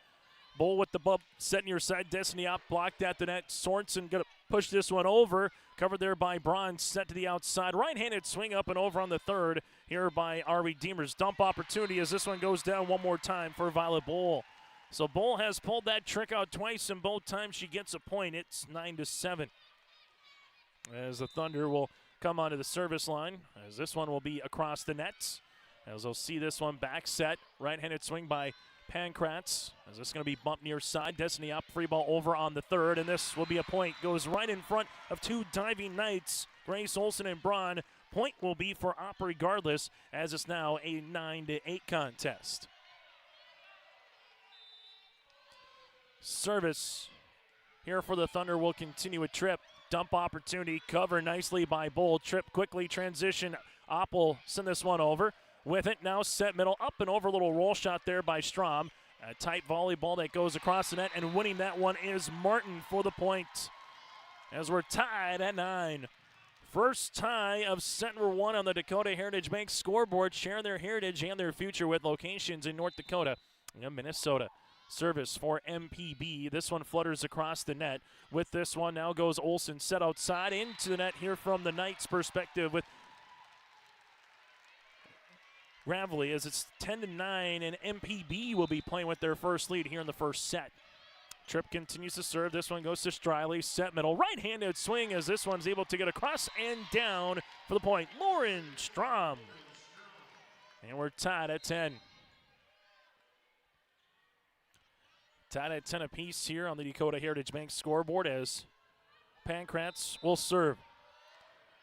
Bull with the bump, set near side. Destiny Opp blocked at the net. Sorensen going to push this one over. Covered there by Braun, set to the outside. Right-handed swing up and over on the third here by our Redeemers. Dump opportunity as this one goes down one more time for Violet Bull. So Bull has pulled that trick out twice, and both times she gets a point. It's 9-7. As the Thunder will come onto the service line, as this one will be across the nets. As they'll see this one back set. Right-handed swing by Pankratz. Is this going to be bumped near side? Destiny Opp, free ball over on the third, and this will be a point. Goes right in front of two diving Knights, Grace Olsen and Braun. Point will be for Opp regardless, as it's now a 9-8 contest. Service here for the Thunder will continue with Tripp. dump opportunity, cover nicely by Bull. Trip quickly, transition. Opp will send this one over. With it, now set middle, up and over, little roll shot there by Strom. A tight volleyball that goes across the net, and winning that one is Martin for the point. As we're tied at 9. First tie of set number 1 on the Dakota Heritage Bank scoreboard. Share their heritage and their future with locations in North Dakota and Minnesota. Service for MPB. This one flutters across the net. With this one, now goes Olsen, set outside into the net here from the Knights' perspective with Gravely, as it's 10-9, and MPB will be playing with their first lead here in the first set. Tripp continues to serve. This one goes to Striley. Set middle. Right-handed swing as this one's able to get across and down for the point. Lauren Strom. And we're tied at 10. Tied at 10 apiece here on the Dakota Heritage Bank scoreboard as Pankratz will serve.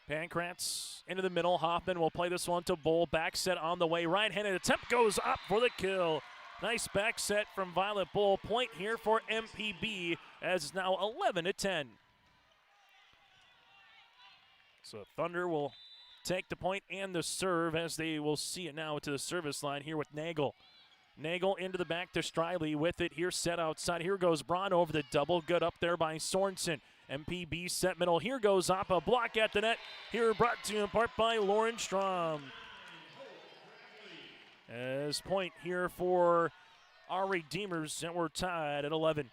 Pankratz into the middle. Hoffman will play this one to Bull. Back set on the way. Right-handed attempt goes up for the kill. Nice back set from Violet Bull. Point here for MPB as it's now 11-10. So Thunder will take the point and the serve as they will see it now to the service line here with Nagel. Nagel into the back to Striley with it here set outside. Here goes Braun over the double. Good up there by Sorensen. MPB set middle. Here goes Appa. Block at the net. Here brought to you in part by Lauren Strom. As point here for our Redeemers, and we're tied at 11.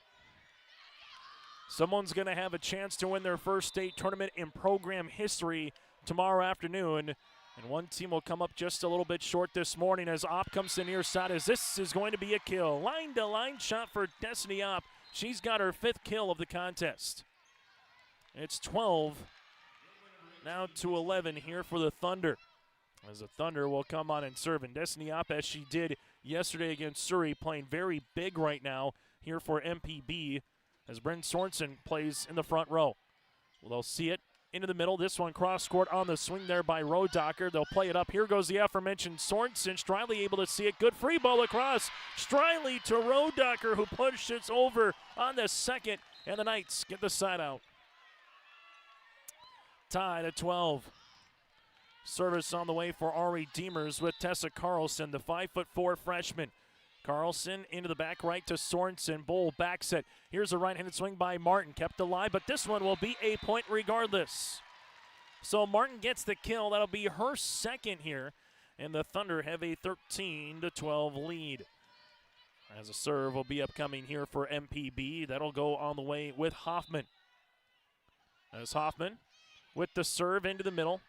Someone's going to have a chance to win their first state tournament in program history tomorrow afternoon. And one team will come up just a little bit short this morning as Opp comes to the near side as this is going to be a kill. Line-to-line shot for Destiny Opp. She's got her 5th kill of the contest. It's 12 now to 11 here for the Thunder. As the Thunder will come on and serve. And Destiny Opp, as she did yesterday against Surrey, playing very big right now here for MPB as Bryn Sorensen plays in the front row. Well, they'll see it into the middle. This one cross-court on the swing there by Rodacker. They'll play it up. Here goes the aforementioned Sorensen. Striley able to see it. Good free ball across. Striley to Rodacker, who pushed it over on the second. And the Knights get the side out. Tied at 12. Service on the way for our Redeemers with Tessa Carlson, the 5'4" freshman. Carlson into the back right to Sorensen. Bull back set. Here's a right-handed swing by Martin. Kept alive, but this one will be a point regardless. So Martin gets the kill. That'll be her second here. And the Thunder have a 13-12 lead. As a serve will be upcoming here for MPB. That'll go on the way with Hoffman. As Hoffman with the serve into the middle.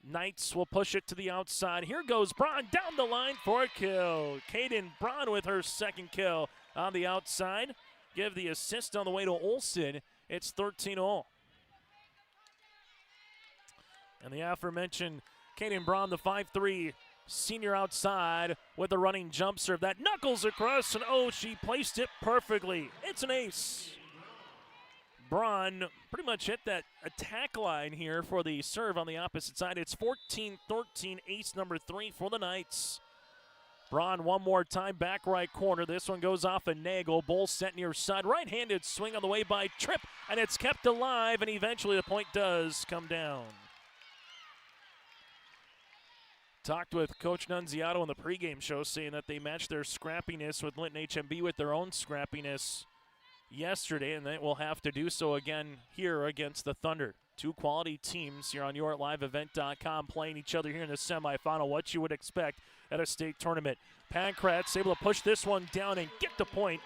Knights will push it to the outside. Here goes Braun down the line for a kill. Kaden Braun with her second kill on the outside. Give the assist on the way to Olsen. It's 13-all. And the aforementioned Kaden Braun, the 5'3" senior outside with a running jump serve. That knuckles across, and oh, she placed it perfectly. It's an ace. Braun pretty much hit that attack line here for the serve on the opposite side. It's 14-13, ace number 3 for the Knights. Braun one more time, back right corner. This one goes off a Nagel. Bull set near side. Right-handed swing on the way by Tripp, and it's kept alive, and eventually the point does come down. Talked with Coach Nunziato on the pregame show, saying that they matched their scrappiness with Linton HMB with their own scrappiness yesterday, and they will have to do so again here against the Thunder. Two quality teams here on YourLiveEvent.com playing each other here in the semifinal. What you would expect at a state tournament. Pankratz able to push this one down and get the point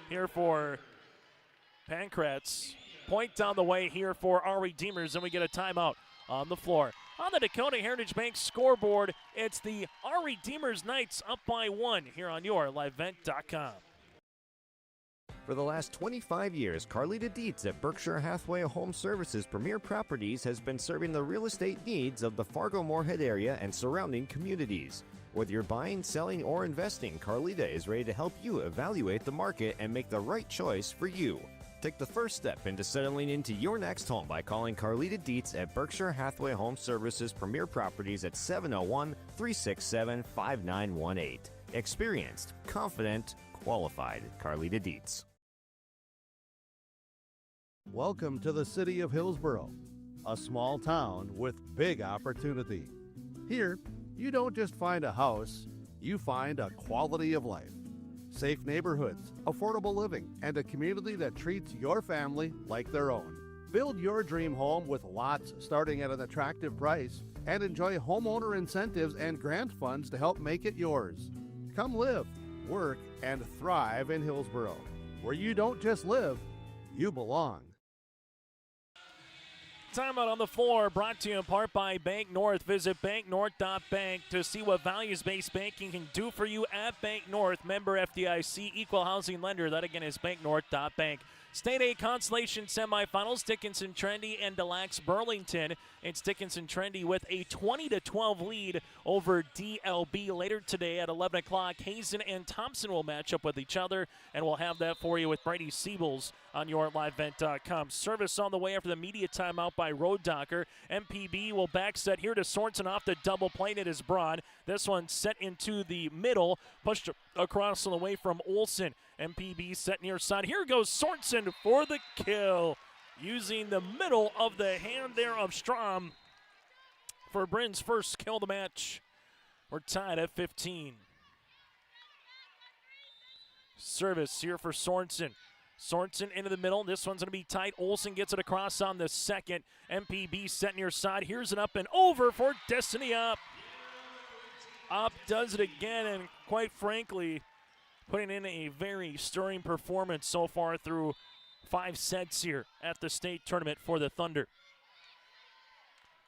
here for Pankratz. Point down the way here for our Redeemers, and we get a timeout on the floor. On the Dakota Heritage Bank scoreboard, it's the our Redeemers Knights up by 1 here on YourLiveEvent.com. For the last 25 years, Carlita Dietz at Berkshire Hathaway Home Services Premier Properties has been serving the real estate needs of the Fargo-Moorhead area and surrounding communities. Whether you're buying, selling, or investing, Carlita is ready to help you evaluate the market and make the right choice for you. Take the first step into settling into your next home by calling Carlita Dietz at Berkshire Hathaway Home Services Premier Properties at 701-367-5918. Experienced, confident, qualified. Carlita Dietz. Welcome to the city of Hillsboro, a small town with big opportunity. Here, you don't just find a house, you find a quality of life. Safe neighborhoods, affordable living, and a community that treats your family like their own. Build your dream home with lots starting at an attractive price and enjoy homeowner incentives and grant funds to help make it yours. Come live, work, and thrive in Hillsboro, where you don't just live, you belong. Timeout on the floor brought to you in part by Bank North. Visit banknorth.bank to see what values-based banking can do for you at Bank North. Member FDIC, equal housing lender. That again is banknorth.bank. State A Constellation semifinals, Dickinson Trendy and Des Lacs Burlington. It's Dickinson Trendy with a 20-12 lead over DLB. Later today at 11 o'clock, Hazen and Thompson will match up with each other, and we'll have that for you with Brady Siebels on yourlivevent.com. Service on the way after the media timeout by Road Docker. MPB will back set here to Sorensen off the double plane. It is Braun. This one set into the middle, pushed across on the way from Olsen. MPB set near side. Here goes Sorensen for the kill, using the middle of the hand there of Strom for Bryn's first kill of the match. We're tied at 15. Service here for Sorensen. Sorensen into the middle. This one's going to be tight. Olsen gets it across on the second. MPB set near side. Here's an up and over for Destiny Up. Up does it again, and quite frankly, putting in a very stirring performance so far through 5 sets here at the state tournament for the Thunder.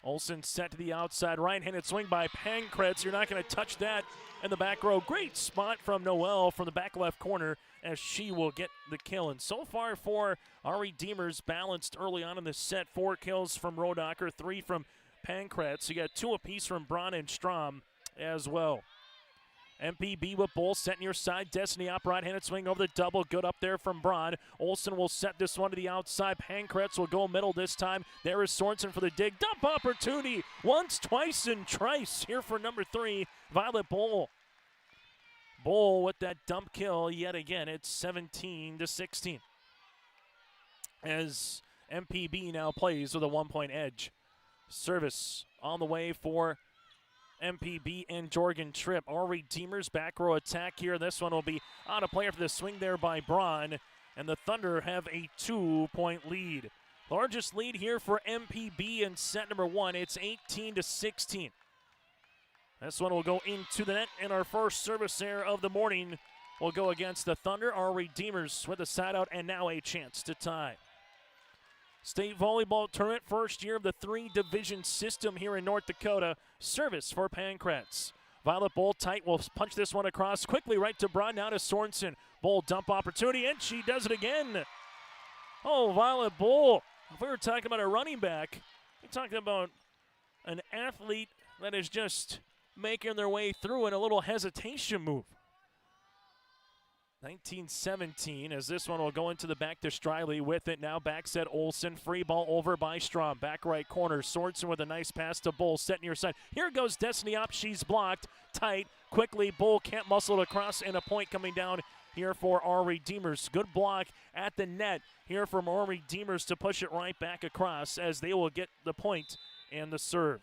Olsen set to the outside, right-handed swing by Pankratz. You're not going to touch that in the back row. Great spot from Noel from the back left corner as she will get the kill. And so far for Ari Deemers, balanced early on in the set. 4 kills from Rodacker, 3 from Pankratz. You got 2 apiece from Braun and Strom as well. MPB with Bull set near side. Destiny Up right-handed swing over the double. Good up there from Braun. Olsen will set this one to the outside. Pankratz will go middle this time. There is Sorensen for the dig. Dump opportunity. Once, twice, and thrice here for number 3, Violet Bull. Bull with that dump kill yet again. It's 17-16. As MPB now plays with a 1-point edge. Service on the way for MPB and Jorgen Tripp. Ari Deemers back row attack here. This one will be out of play after the swing there by Braun. And the Thunder have a 2-point lead. Largest lead here for MPB in set number 1. It's 18-16. This one will go into the net, and our first service there of the morning will go against the Thunder. Ari Deemers with a side out and now a chance to tie. State Volleyball Tournament, first year of the 3-division system here in North Dakota. Service for Pankratz. Violet Bull tight will punch this one across quickly right to Braun, now to Sorensen. Bull dump opportunity, and she does it again. Oh, Violet Bull. If we were talking about a running back, we're talking about an athlete that is just making their way through in a little hesitation move. 19-17 as this one will go into the back to Striley with it. Now back set Olsen. Free ball over by Strom. Back right corner. Sorensen with a nice pass to Bull. Set near side. Here goes Destiny Up. She's blocked. Tight. Quickly. Bull can't muscle it across, and a point coming down here for Ari Deemers. Good block at the net here from Ari Deemers to push it right back across as they will get the point and the serve.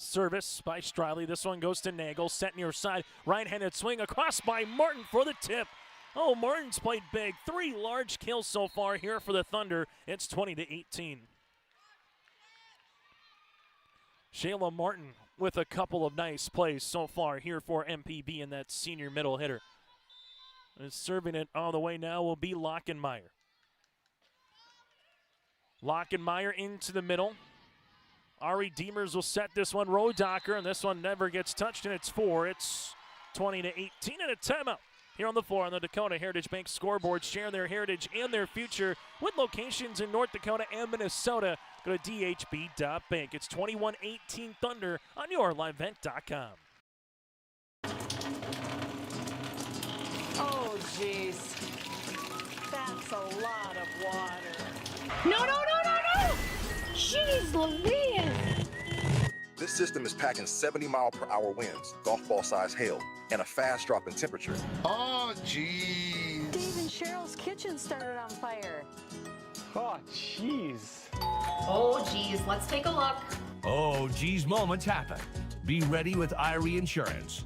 Service by Striley. This one goes to Nagel. Set near side. Right-handed swing across by Martin for the tip. Oh, Martin's played big. 3 large kills so far here for the Thunder. It's 20-18. Shayla Martin with a couple of nice plays so far here for MPB and that senior middle hitter. And serving it all the way now will be Lockenmeyer. Lockenmeyer into the middle. Ari Deemers will set this one. Rodacker, and this one never gets touched, and it's 4. It's 20-18 and a timeout here on the floor on the Dakota Heritage Bank scoreboard. Share their heritage and their future with locations in North Dakota and Minnesota. Go to dhb.bank. It's 21-18 Thunder on yourlivevent.com. Oh, jeez. That's a lot of water. No, no, no, no, no! Jeez Louise! This system is packing 70-mile-per-hour winds, golf ball-sized hail, and a fast drop in temperature. Oh, jeez. Dave and Cheryl's kitchen started on fire. Oh, jeez. Oh, geez, let's take a look. Oh, geez, moments happen. Be ready with Irie Insurance.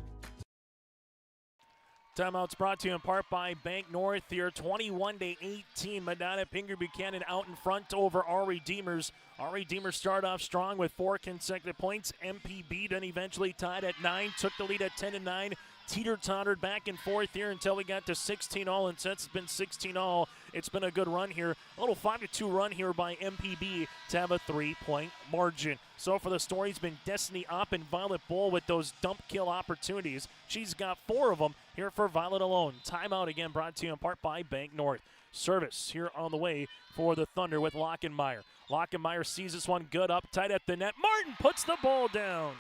Timeouts brought to you in part by Bank North here. 21-18. Medina-Pingree Buchanan out in front over our Redeemers. Our Redeemers start off strong with 4 consecutive points. MPB then eventually tied at 9. Took the lead at 10-9. Teeter-tottered back and forth here until we got to 16-all. And since it's been 16-all, it's been a good run here. A little 5-2 run here by MPB to have a 3-point margin. So for the story, it's been Destiny Opp and Violet Bull with those dump kill opportunities. She's got 4 of them here for Violet alone. Timeout again brought to you in part by Bank North. Service here on the way for the Thunder with Lockenmeyer. Lockenmeyer sees this one good up tight at the net. Martin puts the ball down.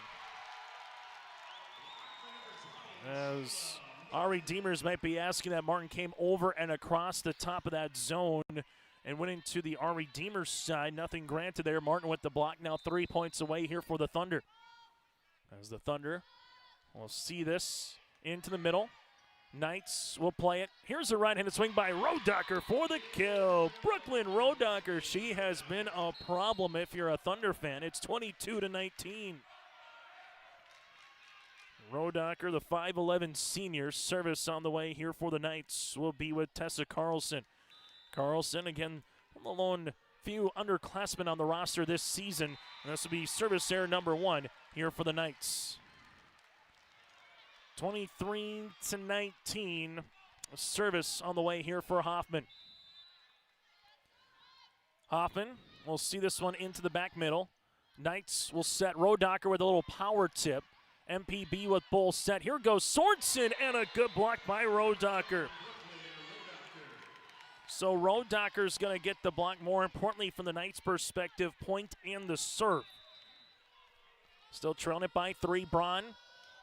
As our Redeemers might be asking that, Martin came over and across the top of that zone and went into the our Redeemers side. Nothing granted there. Martin with the block, now 3 points away here for the Thunder. As the Thunder will see this into the middle. Knights will play it. Here's a right-handed swing by Rodacker for the kill. Brooklyn Rodacker, she has been a problem if you're a Thunder fan. It's 22-19. Rodacker, the 5'11 senior. Service on the way here for the Knights will be with Tessa Carlson. Carlson, again, the lone few underclassmen on the roster this season. And this will be service error number 1 here for the Knights. 23-19. Service on the way here for Hoffman. Hoffman will see this one into the back middle. Knights will set Rodacker with a little power tip. MPB with Bull set. Here goes Sorensen, and a good block by Rodacker. So Rodacker's going to get the block, more importantly from the Knights' perspective, point and the serve. Still trailing it by 3. Braun,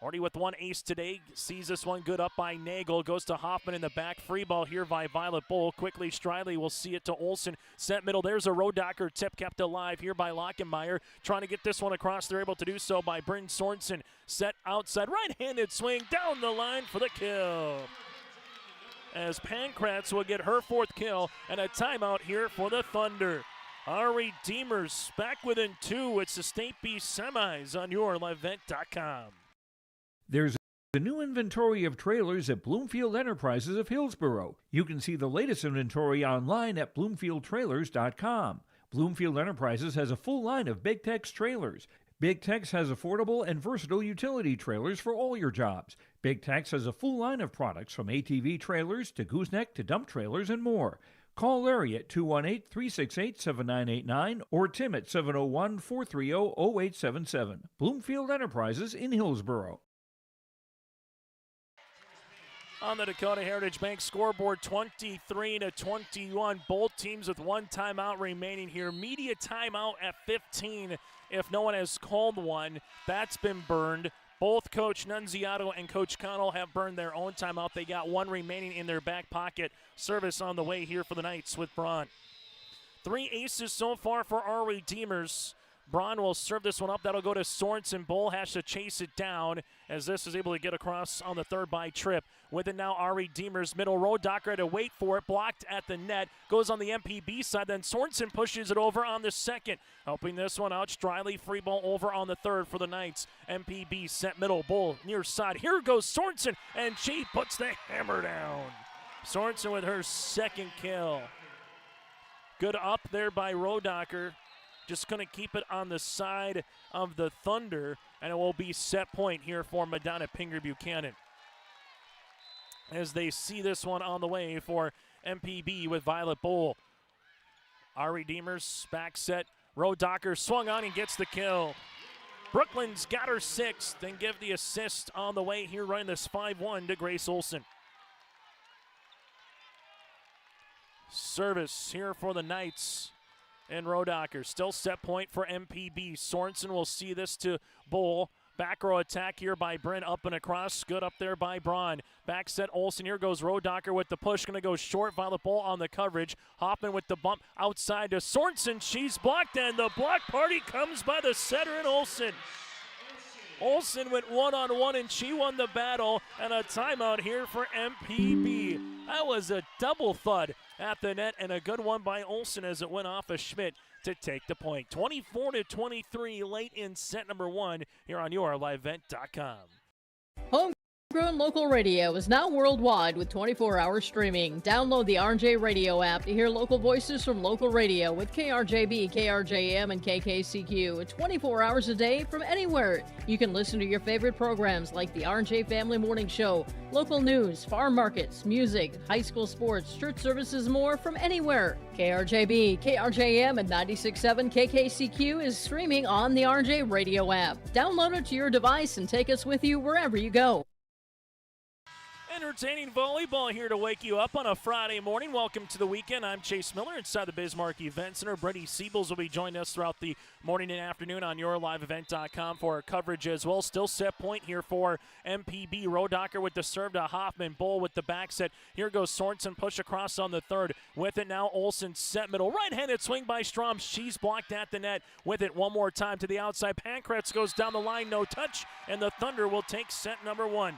already with 1 ace today, sees this one good up by Nagel. Goes to Hoffman in the back. Free ball here by Violet Bull. Quickly, Striley will see it to Olsen. Set middle. There's a Rodacker tip kept alive here by Lockenmeyer. Trying to get this one across. They're able to do so by Bryn Sorensen. Set outside. Right-handed swing down the line for the kill. As Pankratz will get her 4th kill, and a timeout here for the Thunder. Our Redeemers back within 2. It's the State B semis on YourLiveEvent.com. There's a new inventory of trailers at Bloomfield Enterprises of Hillsborough. You can see the latest inventory online at BloomfieldTrailers.com. Bloomfield Enterprises has a full line of Big Tex trailers. Big Tex has affordable and versatile utility trailers for all your jobs. Big Tex has a full line of products from ATV trailers to gooseneck to dump trailers and more. Call Larry at 218-368-7989 or Tim at 701-430-0877. Bloomfield Enterprises in Hillsborough. On the Dakota Heritage Bank scoreboard, 23-21. Both teams with 1 timeout remaining here. Media timeout at 15 if no one has called one. That's been burned. Both Coach Nunziato and Coach Connell have burned their own timeout. They got 1 remaining in their back pocket. Service on the way here for the Knights with Braun. 3 aces so far for our Redeemers. Braun will serve this one up. That'll go to Sorensen. Bull has to chase it down as this is able to get across on the 3rd by Tripp. With it now, our Redeemers middle. Rodacker had to wait for it. Blocked at the net. Goes on the MPB side. Then Sorensen pushes it over on the 2nd. Helping this one out. Striley free ball over on the 3rd for the Knights. MPB set middle. Bull near side. Here goes Sorensen. And she puts the hammer down. Sorensen with her 2nd kill. Good up there by Rodacker. Just going to keep it on the side of the Thunder, and it will be set point here for Medina-Pingree Buchanan. As they see this one on the way for MPB with Violet Bull. Our Redeemers back set. Rodacker swung on and gets the kill. Brooklyn's got her 6th and give the assist on the way here, running this 5-1 to Grace Olson. Service here for the Knights. And Rodacker still set point for MPB. Sorensen will see this to Bull. Back row attack here by Bryn, up and across. Good up there by Braun. Back set Olsen. Here goes Rodacker with the push. Going to go short. Violet Bull on the coverage. Hoffman with the bump outside to Sorensen. She's blocked, and the block party comes by the setter and Olsen. Olsen went 1-on-1, and she won the battle. And a timeout here for MPB. That was a double thud at the net and a good one by Olsen as it went off of Schmidt to take the point. 24-23 late in set number 1 here on yourlivevent.com. Homegrown local radio is now worldwide with 24-hour streaming. Download the RJ Radio app to hear local voices from local radio with KRJB, KRJM, and KKCQ 24 hours a day from anywhere. You can listen to your favorite programs like the RJ Family Morning Show, local news, farm markets, music, high school sports, church services, more from anywhere. KRJB, KRJM, and 96.7 KKCQ is streaming on the RJ Radio app. Download it to your device and take us with you wherever you go. Entertaining volleyball here to wake you up on a Friday morning. Welcome to the weekend. I'm Chase Miller inside the Bismarck Event Center. Brady Siebels will be joining us throughout the morning and afternoon on yourlivevent.com for our coverage as well. Still set point here for MPB. Rodacker with the serve to Hoffman. Bull with the back set. Here goes Sorensen. Push across on the third. With it now, Olsen set middle. Right-handed swing by Strom. She's blocked at the net. With it one more time to the outside. Pankratz goes down the line. No touch. And the Thunder will take set number 1.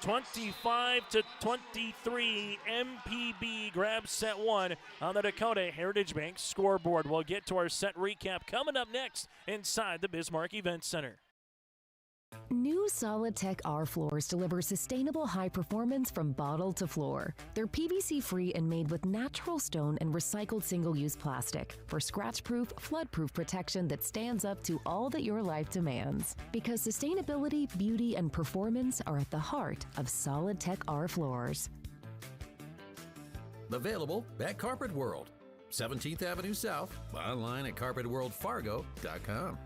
25-23, MPB grabs set 1 on the Dakota Heritage Bank scoreboard. We'll get to our set recap coming up next inside the Bismarck Event Center. New Solid-Tech R floors deliver sustainable high performance from bottle to floor. They're PVC-free and made with natural stone and recycled single-use plastic for scratch-proof, flood-proof protection that stands up to all that your life demands. Because sustainability, beauty, and performance are at the heart of Solid-Tech R floors. Available at Carpet World, 17th Avenue South, online at carpetworldfargo.com.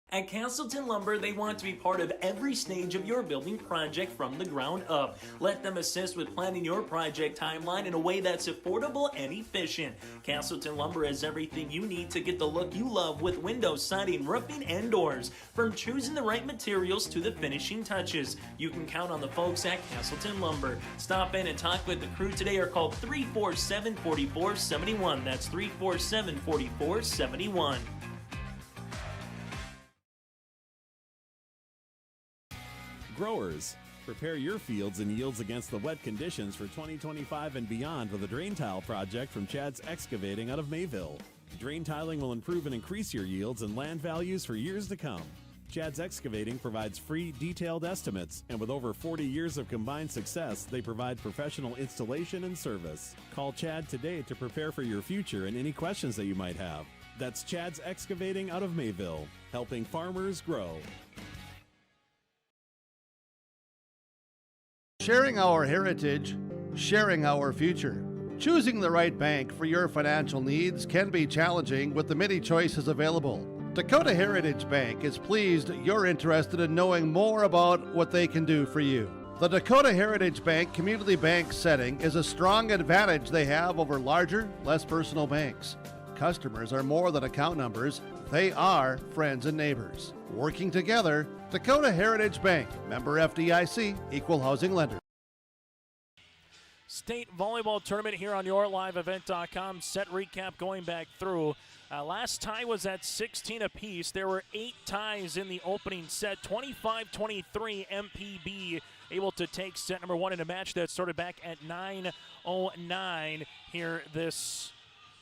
At Castleton Lumber, they want to be part of every stage of your building project from the ground up. Let them assist with planning your project timeline in a way that's affordable and efficient. Castleton Lumber has everything you need to get the look you love with windows, siding, roofing, and doors. From choosing the right materials to the finishing touches, you can count on the folks at Castleton Lumber. Stop in and talk with the crew today or call 347-4471. That's 347-4471. Growers, prepare your fields and yields against the wet conditions for 2025 and beyond with a drain tile project from Chad's Excavating out of Mayville. Drain tiling will improve and increase your yields and land values for years to come. Chad's Excavating provides free, detailed estimates, and with over 40 years of combined success, they provide professional installation and service. Call Chad today to prepare for your future and any questions that you might have. That's Chad's Excavating out of Mayville, helping farmers grow. Sharing our heritage, sharing our future. Choosing the right bank for your financial needs can be challenging with the many choices available. Dakota Heritage Bank is pleased you're interested in knowing more about what they can do for you. The Dakota Heritage Bank community bank setting is a strong advantage they have over larger, less personal banks. Customers are more than account numbers, they are friends and neighbors. Working together, Dakota Heritage Bank, member FDIC, equal housing lender. State volleyball tournament here on yourlivevent.com. Set recap going back through. Last tie was at 16 apiece. There were 8 ties in the opening set. 25-23 MPB able to take set number 1 in a match that started back at 9:09 here this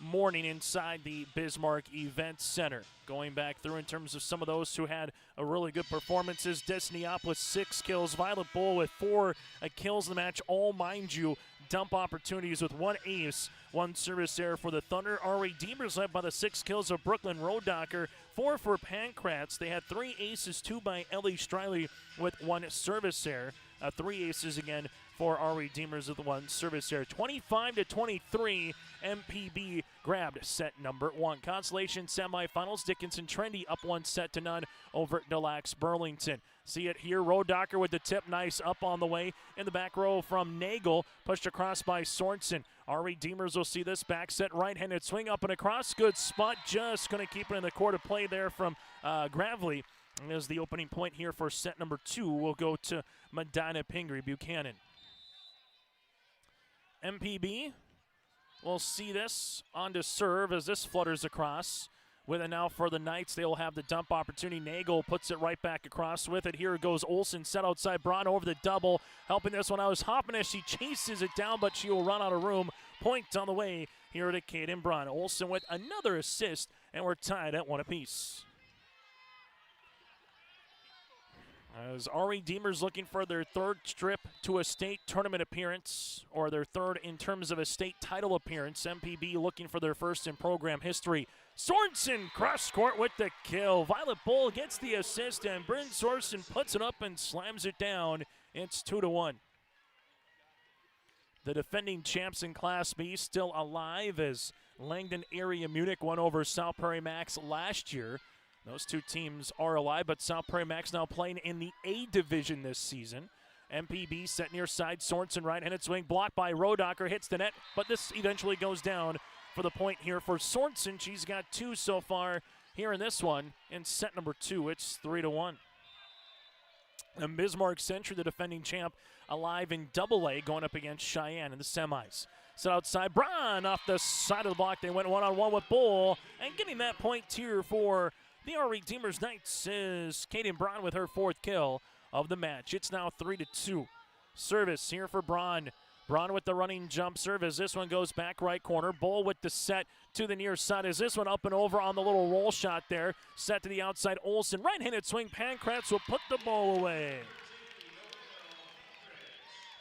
morning inside the Bismarck Event Center. Going back through in terms of some of those who had a really good performances. Destiny Opp with 6 kills. Violet Bull with 4 kills in the match. All, mind you, dump opportunities with 1 ace, 1 service error for the Thunder. Ari Demers led by the 6 kills of Brooklyn Rodacker. 4 for Pankratz. They had 3 aces, 2 by Ellie Striley with 1 service error. 3 aces again for Ari Demers with 1 service error. 25-23, MPB grabbed set number 1. Consolation semifinals, Dickinson Trendy up 1-0 over Delax Burlington. See it here, Rodacker with the tip, nice up on the way. In the back row from Nagel, pushed across by Sorensen. Ari Demers will see this back set, right-handed swing up and across. Good spot, just going to keep it in the court of play there from Gravely. As the opening point here for set number 2 will go to Medina-Pingree Buchanan. MPB will see this on to serve as this flutters across. With it now for the Knights, they'll have the dump opportunity. Nagel puts it right back across with it. Here goes Olsen, set outside. Braun over the double, helping this one out is Hoffman as she chases it down, but she will run out of room. Point on the way here to Kaden Braun. Olsen with another assist, and we're tied at 1 apiece. As Ari Deemers looking for their third trip to a state tournament appearance, or their third in terms of a state title appearance. MPB looking for their first in program history. Sorensen cross court with the kill. Violet Bull gets the assist, and Bryn Sorensen puts it up and slams it down. It's 2-1. The defending champs in Class B still alive as Langdon Area Munich won over South Prairie Max last year. Those two teams are alive, but South Prairie Max now playing in the A division this season. MPB set near side. Sorensen right-handed swing blocked by Rodacher, hits the net, but this eventually goes down for the point here for Sorensen. She's got 2 so far here in this one. In set number 2, it's 3-1. And Bismarck Century, the defending champ, alive in AA, going up against Cheyenne in the semis. Set outside, Braun off the side of the block. They went one-on-one with Bull, and getting that point here for the RE Deemers Knights is Kaden Braun with her 4th kill of the match. It's now 3-2. Service here for Braun. Braun with the running jump service. This one goes back right corner. Bull with the set to the near side. Is this one up and over on the little roll shot there. Set to the outside. Olsen, right-handed swing. Pankratz will put the ball away.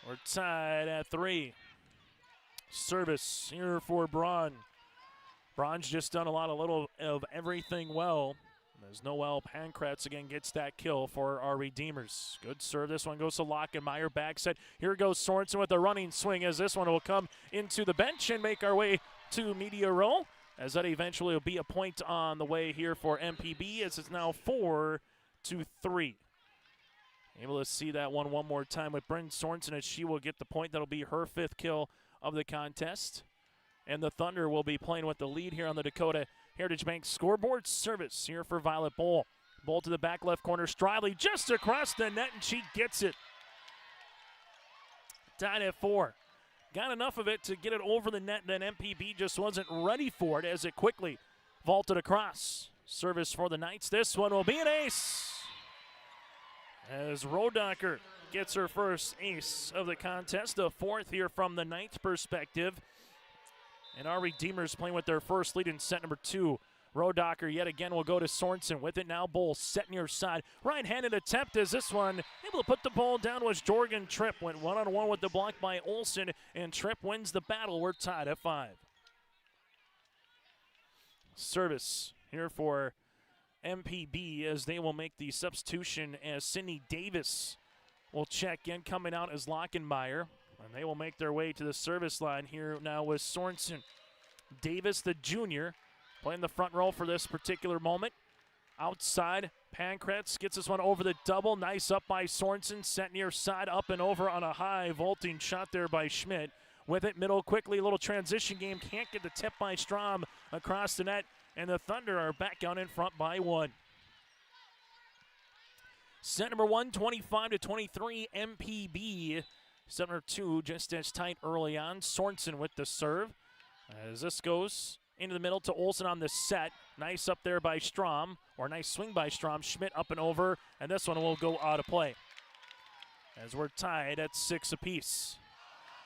We're tied at 3. Service here for Braun. Braun's just done a little of everything well. As Noel Pankratz again gets that kill for our Redeemers. Good serve. This one goes to Lockenmeyer. Back set. Here goes Sorensen with a running swing as this one will come into the bench and make our way to media row. As that eventually will be a point on the way here for MPB as it's now 4-3. Able to see that one more time with Bryn Sorensen as she will get the point. That'll be her 5th kill of the contest. And the Thunder will be playing with the lead here on the Dakota Heritage Bank scoreboard. Service here for Violet Bull. Bull to the back left corner. Striley just across the net, and she gets it. Tied at 4. Got enough of it to get it over the net, then MPB just wasn't ready for it as it quickly vaulted across. Service for the Knights. This one will be an ace. As Rodacher gets her first ace of the contest, the 4th here from the Knights' perspective. And our Redeemers playing with their first lead in set number 2. Rodacher yet again will go to Sorensen. With it now, Bull set near side. Right-handed attempt as this one able to put the ball down was Jorgen Tripp. Went one-on-one with the block by Olsen, and Tripp wins the battle. We're tied at 5. Service here for MPB as they will make the substitution as Sydney Davis will check in, coming out as Lockenmeyer. And they will make their way to the service line here now with Sorensen. Davis, the junior, playing the front row for this particular moment. Outside, Pankratz gets this one over the double. Nice up by Sorensen, set near side, up and over on a high vaulting shot there by Schmidt. With it, middle quickly, little transition game. Can't get the tip by Strom across the net. And the Thunder are back out in front by 1. Set number 1, 25-23, MPB. Set number 2 just as tight early on. Sorensen with the serve. As this goes into the middle to Olsen on the set. Nice up there by Strom, or nice swing by Strom. Schmidt up and over, and this one will go out of play. As we're tied at 6 apiece.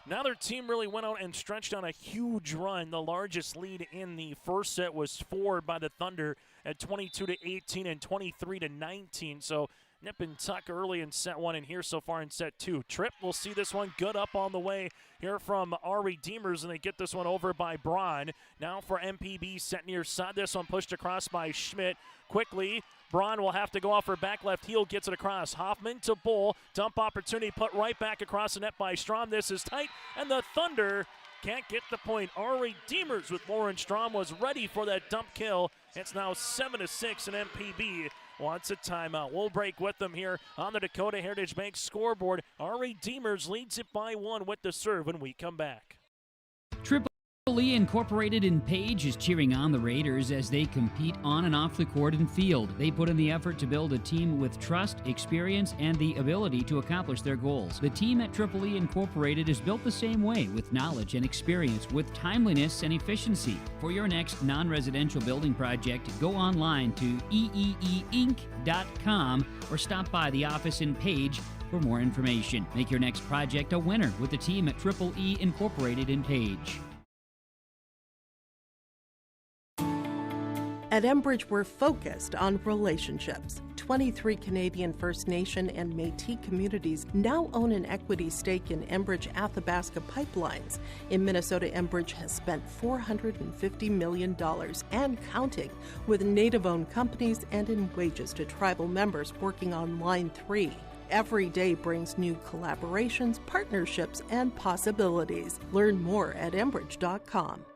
Now their team really went out and stretched on a huge run. The largest lead in the first set was 4 by the Thunder at 22-18 and 23-19. So nip and tuck early in set 1 and here so far in set 2. Tripp will see this one good up on the way here from our Redeemers, and they get this one over by Braun. Now for MPB set near side. This one pushed across by Schmidt. Quickly, Braun will have to go off her back left heel, gets it across. Hoffman to Bull. Dump opportunity put right back across the net by Strom. This is tight, and the Thunder can't get the point. Our Redeemers with Lauren Strom was ready for that dump kill. It's now 7-6, and MPB wants a timeout. We'll break with them here on the Dakota Heritage Bank scoreboard. Our Redeemers leads it by 1 with the serve when we come back. Triple E Incorporated in Page is cheering on the Raiders as they compete on and off the court and field. They put in the effort to build a team with trust, experience, and the ability to accomplish their goals. The team at E Incorporated is built the same way, with knowledge and experience, with timeliness and efficiency. For your next non-residential building project, go online to eeeinc.com or stop by the office in Page for more information. Make your next project a winner with the team at E Incorporated in Page. At Enbridge, we're focused on relationships. 23 Canadian First Nation and Métis communities now own an equity stake in Enbridge Athabasca Pipelines. In Minnesota, Enbridge has spent $450 million and counting with Native-owned companies and in wages to tribal members working on Line 3. Every day brings new collaborations, partnerships, and possibilities. Learn more at Enbridge.com.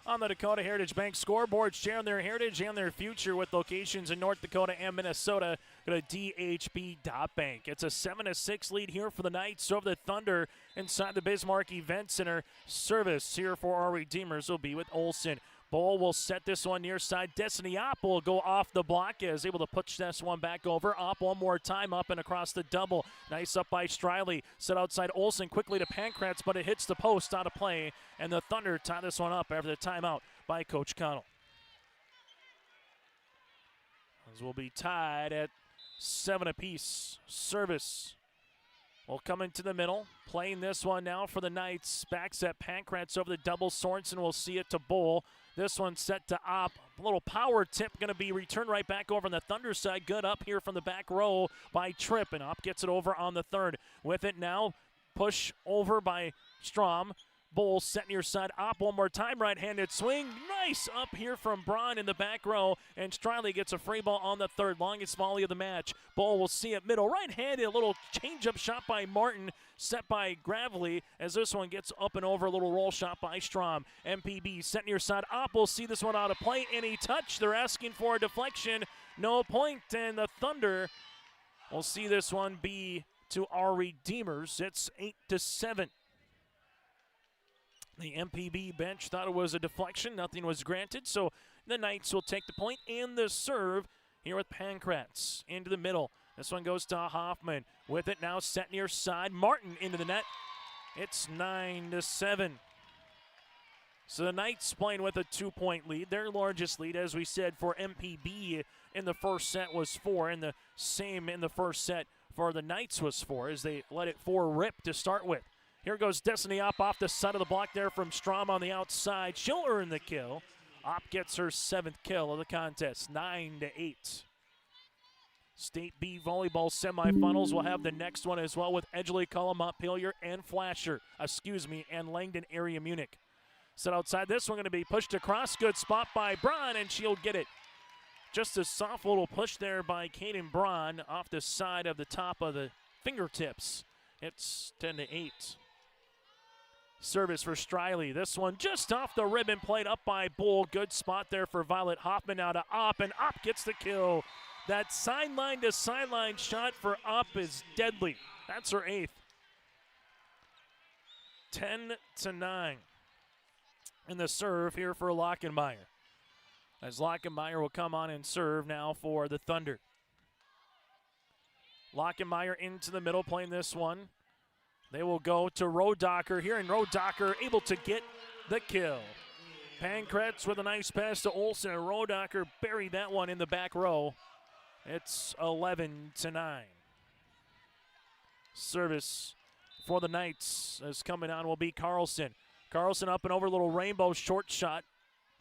On the Dakota Heritage Bank scoreboard, sharing their heritage and their future with locations in North Dakota and Minnesota. Go to dhb.bank. It's a 7-6 lead here for the Knights over the Thunder inside the Bismarck Event Center. Service here for our Redeemers will be with Olsen. Bowl will set this one near side. Destiny Opp will go off the block, is able to push this one back over. Opp one more time up and across the double. Nice up by Striley. Set outside Olsen quickly to Pankratz, but it hits the post out of play. And the Thunder tie this one up after the timeout by Coach Connell. As we'll be tied at 7 apiece. Service will come into the middle. Playing this one now for the Knights. Backs at Pankratz over the double. Sorensen will see it to Bowl. This one set to Opp. A little power tip going to be returned right back over on the Thunder side. Good up here from the back row by Tripp, and Opp gets it over on the third. With it now, push over by Strom. Bowl set near side. Opp one more time, right-handed swing. Nice up here from Braun in the back row, and Striley gets a free ball on the third. Longest volley of the match. Bowl will see it middle. Right-handed, a little change-up shot by Martin, set by Gravely, as this one gets up and over. A little roll shot by Strom. MPB set near side. Opp will see this one out of play. Any touch. They're asking for a deflection. No point, and the Thunder will see this one be to our Redeemers. It's 8-7. The MPB bench thought it was a deflection. Nothing was granted, so the Knights will take the point and the serve here with Pankratz into the middle. This one goes to Hoffman. With it now set near side. Martin into the net. It's 9-7. So the Knights playing with a 2-point lead. Their largest lead, as we said, for MPB in the first set was 4, and the same in the first set for the Knights was 4, as they let it 4 rip to start with. Here goes Destiny Opp off the side of the block there from Strom on the outside. She'll earn the kill. Opp gets her 7th kill of the contest, 9-8. State B volleyball semifinals will have the next one as well with Edgley, Cullum, Montpelier, and and Langdon Area Munich. Set outside, this one going to be pushed across. Good spot by Braun, and she'll get it. Just a soft little push there by Kaden Braun off the side of the top of the fingertips. It's 10-8. Service for Striley. This one just off the ribbon, played up by Bull. Good spot there for Violet Hoffman. Now to Opp, and Opp gets the kill. That sideline to sideline shot for Opp is deadly. That's her 8th. 10-9. And the serve here for Lockenmeyer, as Lockenmeyer will come on and serve now for the Thunder. Lockenmeyer into the middle, playing this one. They will go to Rodacker here, and Rodacker able to get the kill. Pankratz with a nice pass to Olsen, and Rodacker buried that one in the back row. It's 11-9. Service for the Knights as coming on will be Carlson. Carlson up and over, little rainbow short shot.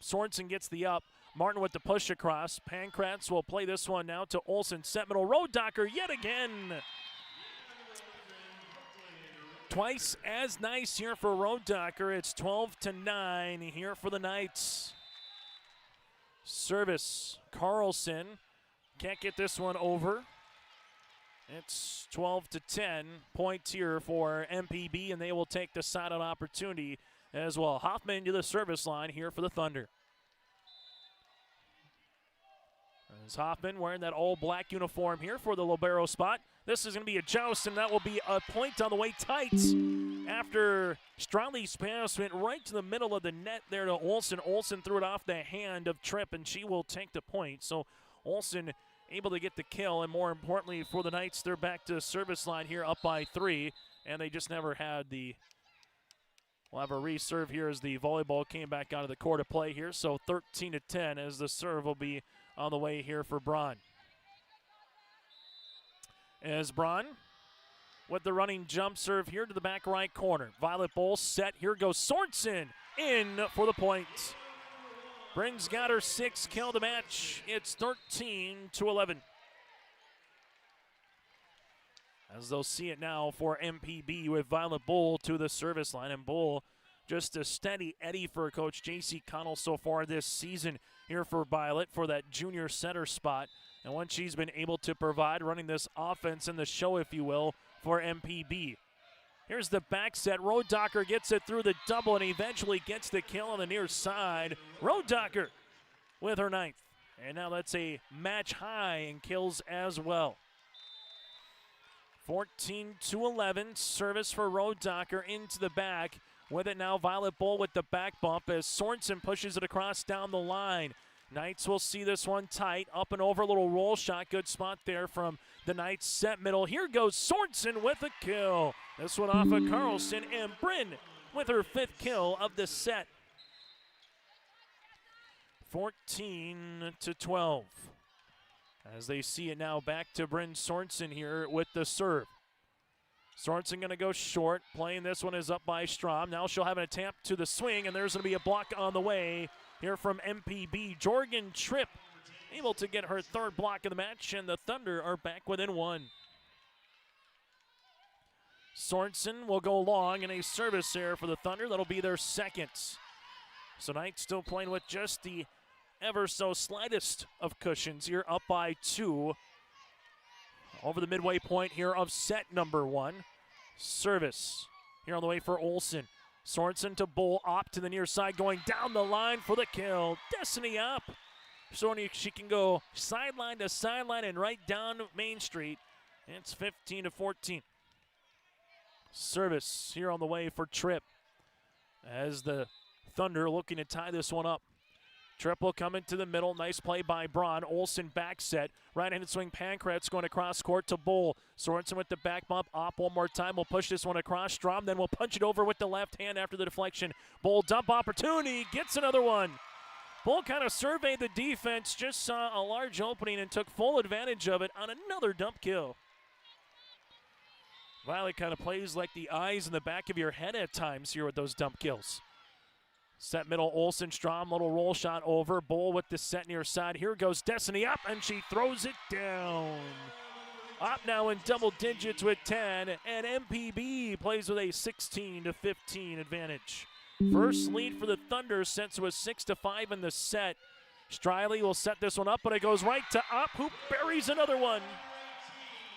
Sorensen gets the up. Martin with the push across. Pankratz will play this one now to Olsen. Set middle. Rodacker yet again. Twice as nice here for Rodacker. It's 12-9 here for the Knights. Service. Carlson can't get this one over. It's 12-10 points here for MPB, and they will take the side-out opportunity as well. Hoffman to the service line here for the Thunder. As Hoffman wearing that all-black uniform here for the libero spot. This is going to be a joust, and that will be a point on the way tight. After Striley's pass went right to the middle of the net there to Olsen. Olsen threw it off the hand of Tripp, and she will take the point. So Olsen able to get the kill, and more importantly for the Knights, they're back to service line here up by 3, and they just never had the – we'll have a reserve here as the volleyball came back out of the court to play here. So 13-10 as the serve will be on the way here for Braun. As Braun with the running jump serve here to the back right corner. Violet Bowl set. Here goes Sorensen in for the point. Bryn's got her 6th kill to match. It's 13-11. As they'll see it now for MPB with Violet Bull to the service line. And Bull just a steady Eddie for Coach J.C. Connell so far this season here for Violet for that junior center spot. And once she's been able to provide running this offense in the show, if you will, for MPB. Here's the back set. Rodacker gets it through the double and eventually gets the kill on the near side. Rodacker with her 9th. And now that's a match high in kills as well. 14-11, service for Rodacker into the back. With it now, Violet Bull with the back bump as Sorensen pushes it across down the line. Knights will see this one tight. Up and over, a little roll shot. Good spot there from the Knights set middle. Here goes Sorensen with a kill. This one off of Carlson, and Bryn with her 5th kill of the set. 14-12. As they see it now, back to Bryn Sorensen here with the serve. Sorensen going to go short. Playing this one is up by Strom. Now she'll have an attempt to the swing, and there's going to be a block on the way here from MPB. Jorgen Tripp able to get her 3rd block of the match, and the Thunder are back within 1. Sorensen will go long in a service error for the Thunder. That'll be their 2nd. So Knights still playing with just the ever so slightest of cushions here, up by 2. Over the midway point here of set number 1. Service here on the way for Olsen. Sorensen to Bull, Opp to the near side, going down the line for the kill. Destiny Opp. So she can go sideline to sideline and right down Main Street. It's 15-14. Service here on the way for Tripp as the Thunder looking to tie this one up. Tripp will come into the middle. Nice play by Braun. Olsen back set. Right-handed swing. Pankratz going across court to Bull. Sorensen with the back bump. Opp one more time. Will push this one across. Strom then will punch it over with the left hand after the deflection. Bull dump opportunity. Gets another one. Bull kind of surveyed the defense. Just saw a large opening and took full advantage of it on another dump kill. Violet kind of plays like the eyes in the back of your head at times here with those dump kills. Set middle, Olsen, Strom, little roll shot over. Bull with the set near side. Here goes Destiny Opp, and she throws it down. Opp now in double digits with 10, and MPB plays with a 16-15 advantage. First lead for the Thunder since it was 6-5 in the set. Striley will set this one up, but it goes right to Opp, who buries another one.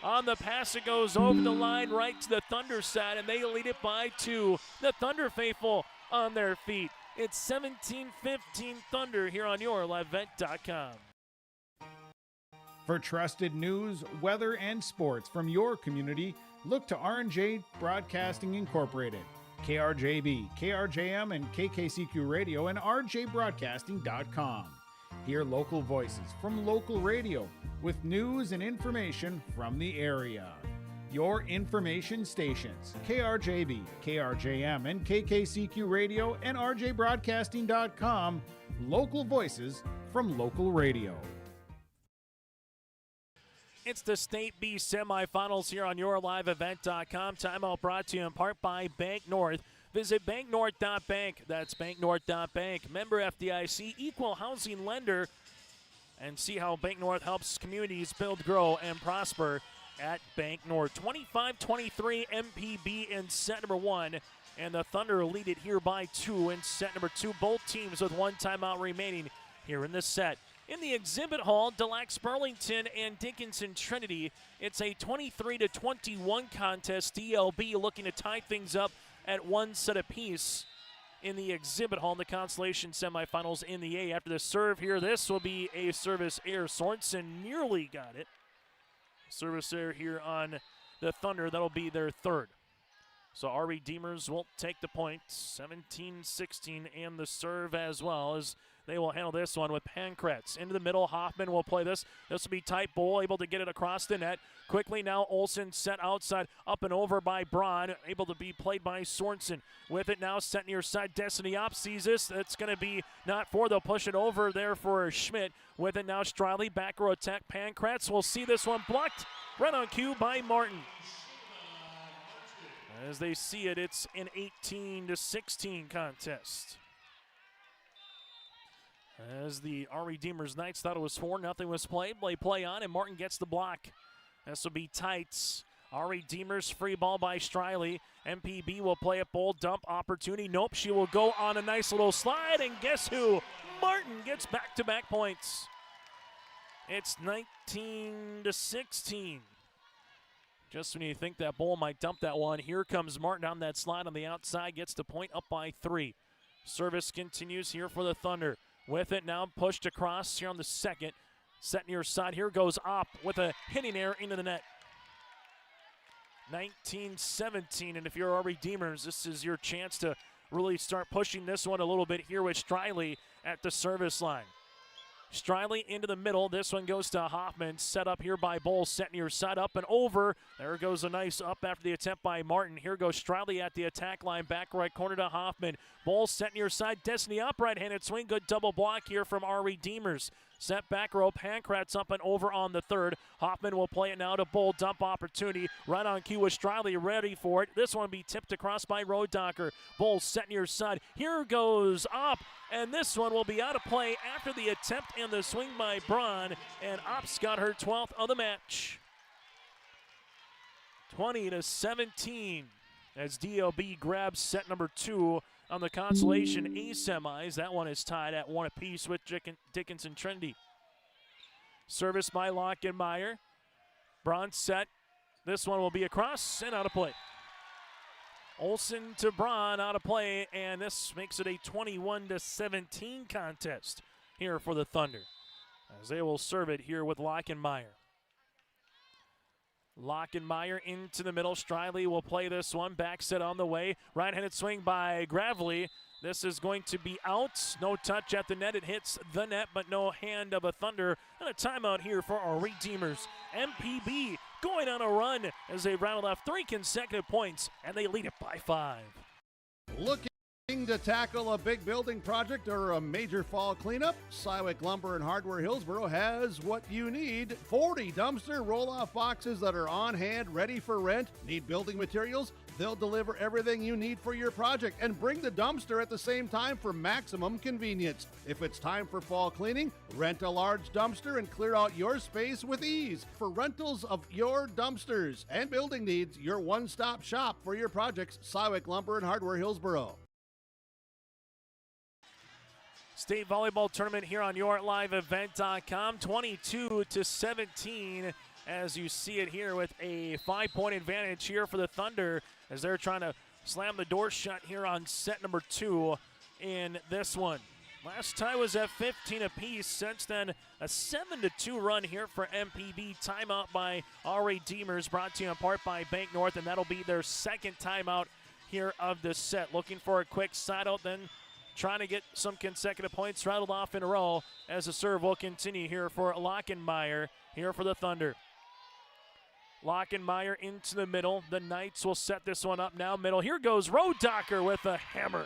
On the pass, it goes over the line right to the Thunder side, and they lead it by 2. The Thunder faithful on their feet. It's 17-15 Thunder here on your LiveVent.com. For trusted news, weather, and sports from your community, look to R&J Broadcasting Incorporated, KRJB, KRJM, and KKCQ Radio, and rjbroadcasting.com. Hear local voices from local radio with news and information from the area. Your information stations, KRJB, KRJM, and KKCQ Radio, and rjbroadcasting.com. Local voices from local radio. It's the State B semifinals here on yourliveevent.com. Timeout brought to you in part by Bank North. Visit banknorth.bank. That's banknorth.bank. Member FDIC, equal housing lender. And see how Bank North helps communities build, grow, and prosper at Bank North. 25-23 MPB in set number 1. And the Thunder lead it here by 2 in set number 2. Both teams with 1 timeout remaining here in the set. In the exhibit hall, Des Lacs Burlington and Dickinson Trinity. It's a 23-21 contest. DLB looking to tie things up at 1 set apiece. in the exhibit hall in the consolation semifinals in the A. After the serve here, this will be a service error. Sorensen nearly got it. Service error here on the Thunder. That'll be their third. So our Redeemers will take the point, 17-16, and the serve as well, as they will handle this one with Pankratz. Into the middle, Hoffman will play this. This will be tight. Bull able to get it across the net. Quickly now, Olsen set outside, up and over by Braun, able to be played by Sorensen. With it now, set near side. Destiny Op sees this. It's going to be not four. They'll push it over there for Schmidt. With it now, Striley, back row attack. Pankratz will see this one blocked. Right on cue by Martin. As they see it, it's an 18-16 contest. As the our Redeemers Knights thought it was 4, nothing was played. Play on, and Martin gets the block. This will be tights. Our Redeemers free ball by Striley. MPB will play a bowl dump opportunity. Nope, she will go on a nice little slide, and guess who? Martin gets back-to-back points. It's 19-16. Just when you think that Bull might dump that one, here comes Martin on that slide on the outside, gets the point up by 3. Service continues here for the Thunder. With it now pushed across here on the second. Set near side, here goes Opp with a hitting error into the net. 19-17, and if you're our Redeemers, this is your chance to really start pushing this one a little bit here with Striley at the service line. Striley into the middle. This one goes to Hoffman. Set up here by Bull. Set near side, up and over. There goes a nice up after the attempt by Martin. Here goes Striley at the attack line. Back right corner to Hoffman. Bull set near side. Destiny up right-handed swing. Good double block here from our Redeemers. Set back row. Pankratz up and over on the third. Hoffman will play it now to Bull. Dump opportunity. Right on cue with Striley ready for it. This one will be tipped across by Rodocker. Bull set near side. Here goes Opp. And this one will be out of play after the attempt and the swing by Braun. And Opp's got her 12th of the match. 20-17 as DLB grabs set number 2 on the consolation A semis. That one is tied at 1 apiece with Dickinson Trinity. Service by Lockenmeyer. Braun set. This one will be across and out of play. Olsen to Braun out of play, and this makes it a 21-17 contest here for the Thunder, as they will serve it here with Lockenmeyer. Lockenmeyer into the middle. Striley will play this one. Back set on the way. Right-handed swing by Gravely. This is going to be out. No touch at the net. It hits the net, but no hand of a Thunder. And a timeout here for our Redeemers. MPB going on a run as they rattled off 3 consecutive points, and they lead it by 5. Looking to tackle a big building project or a major fall cleanup? Sywick Lumber and Hardware Hillsboro has what you need. 40 dumpster roll-off boxes that are on hand, ready for rent. Need building materials? They'll deliver everything you need for your project and bring the dumpster at the same time for maximum convenience. If it's time for fall cleaning, rent a large dumpster and clear out your space with ease. For rentals of your dumpsters and building needs, your one-stop shop for your projects, Sywick Lumber and Hardware Hillsboro. State Volleyball Tournament here on YourLiveEvent.com, 22-17. As you see it here with a 5-point advantage here for the Thunder as they're trying to slam the door shut here on set number 2 in this one. Last tie was at 15 apiece. Since then, a 7-2 run here for MPB. Timeout by our Redeemers, brought to you in part by Bank North, and that'll be their second timeout here of the set. Looking for a quick side out, then trying to get some consecutive points rattled off in a row as the serve will continue here for Lockenmeyer here for the Thunder. Lockenmeyer into the middle. The Knights will set this one up now. Middle. Here goes Rodocker with a hammer.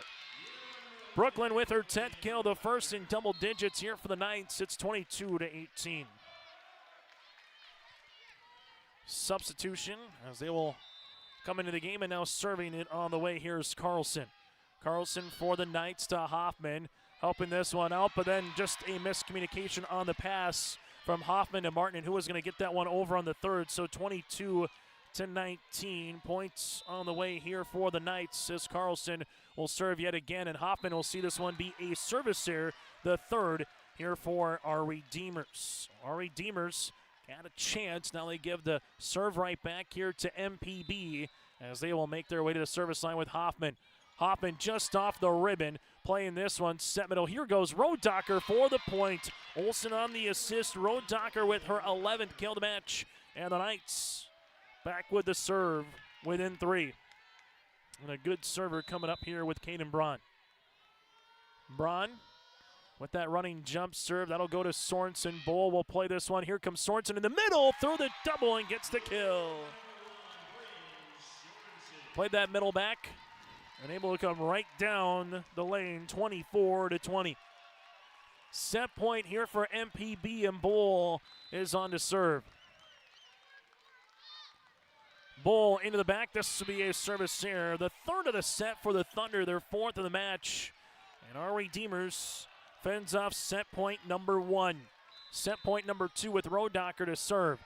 Brooklyn with her 10th kill, the first in double digits here for the Knights. It's 22-18. Substitution as they will come into the game, and now serving it on the way. Here's Carlson. Carlson for the Knights to Hoffman, helping this one out, but then just a miscommunication on the pass from Hoffman to Martin, who was going to get that one over on the third. So 22-19 points on the way here for the Knights as Carlson will serve yet again, and Hoffman will see this one be a service error, the third here for our Redeemers. Our Redeemers got a chance. Now they give the serve right back here to MPB as they will make their way to the service line with Hoffman. Hoffman just off the ribbon, playing this one. Set middle. Here goes Rodacker for the point. Olsen on the assist. Rodacker with her 11th kill of the match. And the Knights back with the serve within 3. And a good server coming up here with Kaden Braun. Braun with that running jump serve. That'll go to Sorensen. Bowl will play this one. Here comes Sorensen in the middle through the double and gets the kill. Played that middle back and able to come right down the lane, 24-20. Set point here for MPB, and Bowl is on to serve. Bowl into the back. This will be a service error. The third of the set for the Thunder, their 4th of the match. And our Redeemers fends off set point number 1. Set point number 2 with Rodacker to serve.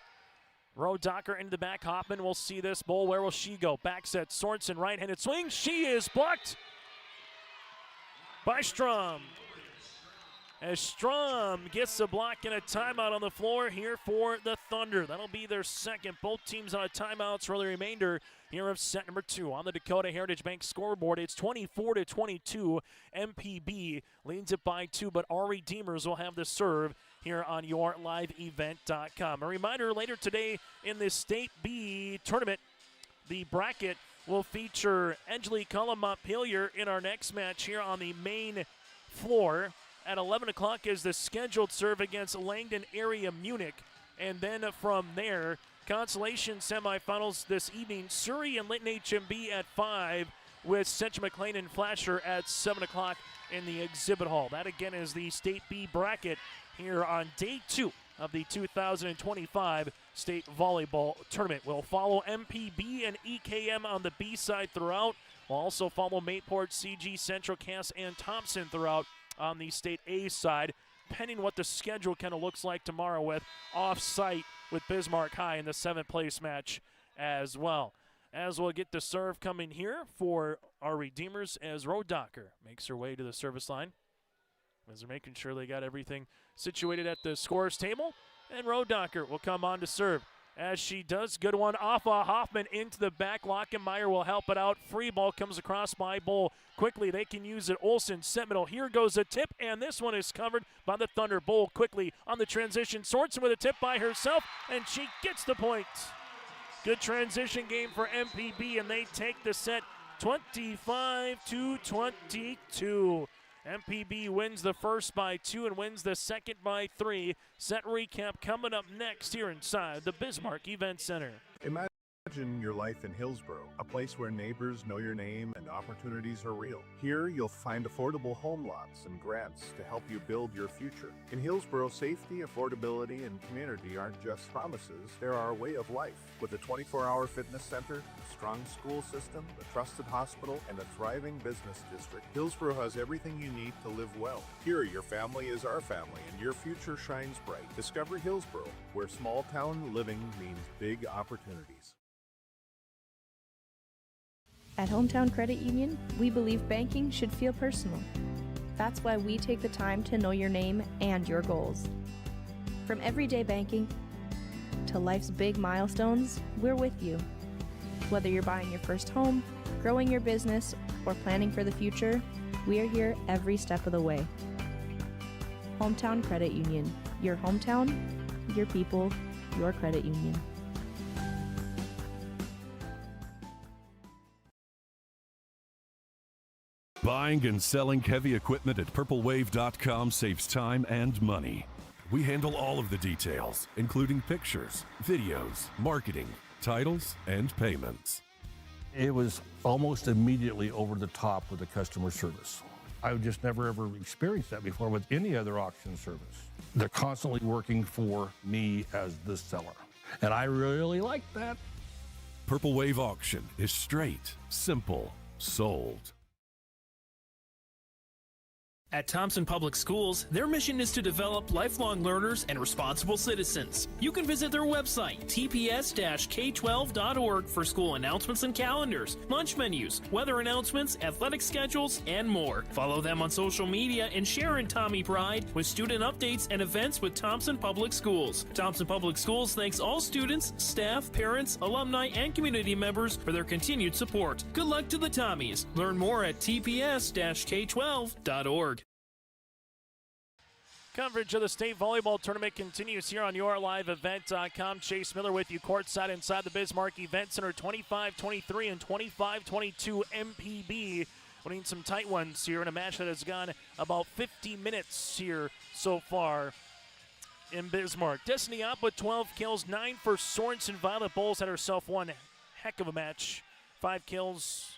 Rodacker into the back. Hoffman will see this. Bowl, where will she go? Back set. Sorensen, right-handed swing. She is blocked by Strom. As Strom gets the block and a timeout on the floor here for the Thunder. That'll be their second. Both teams on a timeouts for the remainder here of set number 2. On the Dakota Heritage Bank scoreboard, it's 24-22. MPB leads it by 2, but our Redeemers will have the serve here on YourLiveEvent.com. A reminder, later today in the State B tournament, the bracket will feature Edgley Cullum-Montpelier in our next match here on the main floor. At 11 o'clock is the scheduled serve against Langdon Area Munich. And then from there, consolation semifinals this evening, Surrey and Lytton HMB at 5 with Central McLean and Flasher at 7 o'clock in the exhibit hall. That again is the State B bracket here on day 2 of the 2025 State Volleyball Tournament. We'll follow MPB and EKM on the B side throughout. We'll also follow Mayport, CG, Central, Cass, and Thompson throughout on the State A side, pending what the schedule kind of looks like tomorrow with off-site with Bismarck High in the 7th place match as well. As we'll get the serve coming here for our Redeemers as Rodacker makes her way to the service line. As they're making sure they got everything situated at the scorer's table. And Rodacker will come on to serve. As she does, good one off of Hoffman into the back. Lockenmeyer will help it out. Free ball comes across by Bowl. Quickly, they can use it. Olsen, set middle. Here goes a tip, and this one is covered by the Thunder. Bowl quickly on the transition. Sorensen with a tip by herself, and she gets the point. Good transition game for MPB, and they take the set 25-22. MPB wins the first by 2 and wins the second by 3. Set recap coming up next here inside the Bismarck Event Center. Imagine your life in Hillsborough, a place where neighbors know your name and opportunities are real. Here, you'll find affordable home lots and grants to help you build your future. In Hillsborough, safety, affordability, and community aren't just promises, they're our way of life. With a 24-hour fitness center, a strong school system, a trusted hospital, and a thriving business district, Hillsborough has everything you need to live well. Here, your family is our family, and your future shines bright. Discover Hillsborough, where small-town living means big opportunities. At Hometown Credit Union, we believe banking should feel personal. That's why we take the time to know your name and your goals. From everyday banking to life's big milestones, we're with you. Whether you're buying your first home, growing your business, or planning for the future, we are here every step of the way. Hometown Credit Union. Your hometown, your people, your credit union. Buying and selling heavy equipment at purplewave.com saves time and money. We handle all of the details, including pictures, videos, marketing, titles, and payments. It was almost immediately over the top with the customer service. I've just never ever experienced that before with any other auction service. They're constantly working for me as the seller, and I really like that. Purple Wave Auction is straight, simple, sold. At Thompson Public Schools, their mission is to develop lifelong learners and responsible citizens. You can visit their website, tps-k12.org, for school announcements and calendars, lunch menus, weather announcements, athletic schedules, and more. Follow them on social media and share in Tommy Pride with student updates and events with Thompson Public Schools. Thompson Public Schools thanks all students, staff, parents, alumni, and community members for their continued support. Good luck to the Tommies. Learn more at tps-k12.org. Coverage of the state volleyball tournament continues here on YourLiveEvent.com. Chase Miller with you courtside inside the Bismarck Event Center. 25-23 and 25-22 MPB. Winning some tight ones here in a match that has gone about 50 minutes here so far in Bismarck. Destiny Opp with 12 kills, 9 for Sorensen. Violet Bowles had herself one heck of a match. 5 kills,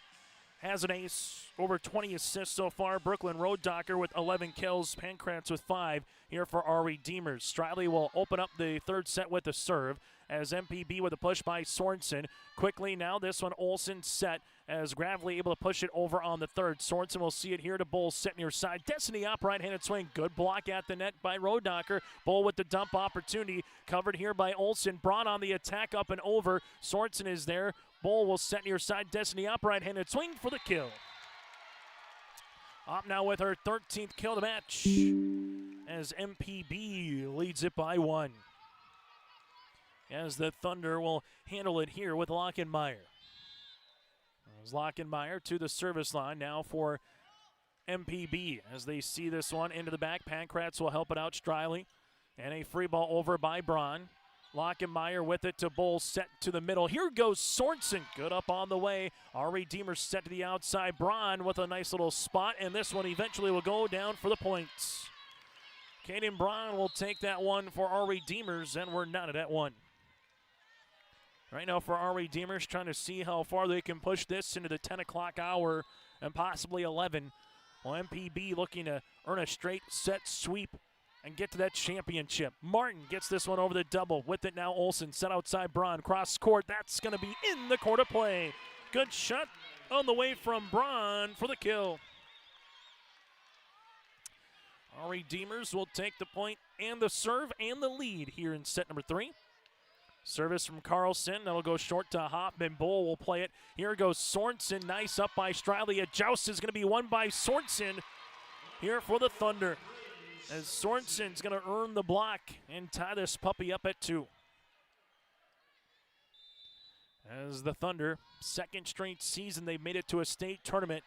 has an ace. Over 20 assists so far. Brooklyn Road-Docker with 11 kills. Pankratz with 5 here for Ari Deemers. Striley will open up the third set with a serve as MPB with a push by Sorensen. Quickly now, this one Olsen set as Gravely able to push it over on the third. Sorensen will see it here to Bull set near side. Destiny Opp right-handed swing. Good block at the net by Road-Docker. Bull with the dump opportunity. Covered here by Olsen. Braun on the attack up and over. Sorensen is there. Bull will set near side. Destiny Opp right-handed swing for the kill. Opp now with her 13th kill of the match as MPB leads it by 1. As the Thunder will handle it here with Lockenmeyer. As Lockenmeyer to the service line now for MPB as they see this one into the back. Pankratz will help it out. Striley. And a free ball over by Braun. Lockenmeyer with it to Bull, set to the middle. Here goes Sorensen, good up on the way. Ari Deemers set to the outside. Braun with a nice little spot, and this one eventually will go down for the points. Caden Braun will take that one for Ari Deemers, and we're knotted at 1. Right now for Ari Deemers, trying to see how far they can push this into the 10 o'clock hour and possibly 11. Well, MPB looking to earn a straight set sweep and get to that championship. Martin gets this one over the double. With it now, Olsen set outside Braun. Cross court, that's going to be in the court of play. Good shot on the way from Braun for the kill. Ari Deemers will take the point and the serve and the lead here in set number 3. Service from Carlson. That'll go short to Hoffman. Bull will play it. Here goes Sorensen. Nice up by Striley. A joust is going to be won by Sorensen here for the Thunder, as Sorensen's going to earn the block and tie this puppy up at 2. As the Thunder, second straight season they've made it to a state tournament.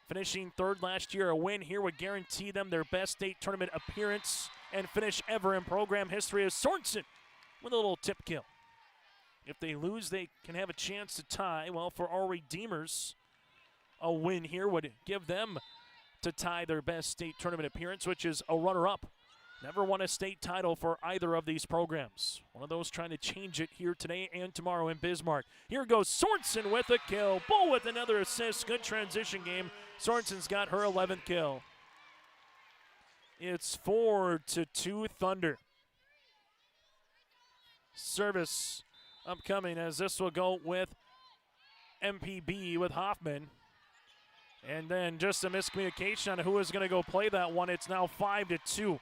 Finishing third last year, a win here would guarantee them their best state tournament appearance and finish ever in program history, as Sorensen with a little tip kill. If they lose, they can have a chance to tie. Well, for Ari Deemers, a win here would give them to tie their best state tournament appearance, which is a runner-up. Never won a state title for either of these programs. One of those trying to change it here today and tomorrow in Bismarck. Here goes Sorensen with a kill. Bull with another assist. Good transition game. Sorensen's got her 11th kill. It's 4-2 Thunder. Service upcoming as this will go with MPB with Hoffman. And then just a miscommunication on who is going to go play that one. It's now 5-2.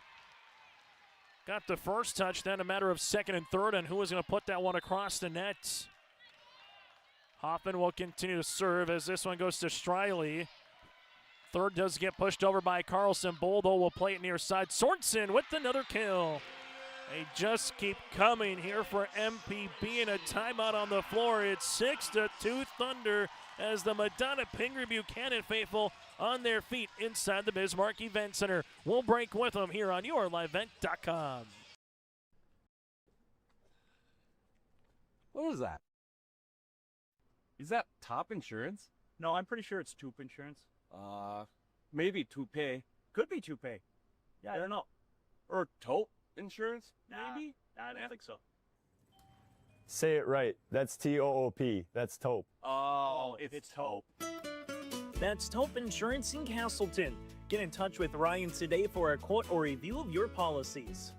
Got the first touch, then a matter of second and third on who is going to put that one across the net. Hoffman will continue to serve as this one goes to Striley. Third does get pushed over by Carlson. Bull, though, will play it near side. Sorensen with another kill. They just keep coming here for MPB, and a timeout on the floor. It's 6-2 Thunder as the Medina-Pingree Buchanan faithful on their feet inside the Bismarck Event Center. We'll break with them here on YourLiveEvent.com. What was that? Is that Top Insurance? No, I'm pretty sure it's Toop Insurance. Maybe Toupee. Could be Toupee. Yeah, I don't know. Or Taupe Insurance, maybe? I don't think so. Say it right. That's T-O-O-P. That's Taupe. Oh, it's Taupe. That's Taupe Insurance in Castleton. Get in touch with Ryan today for a quote or review of your policies.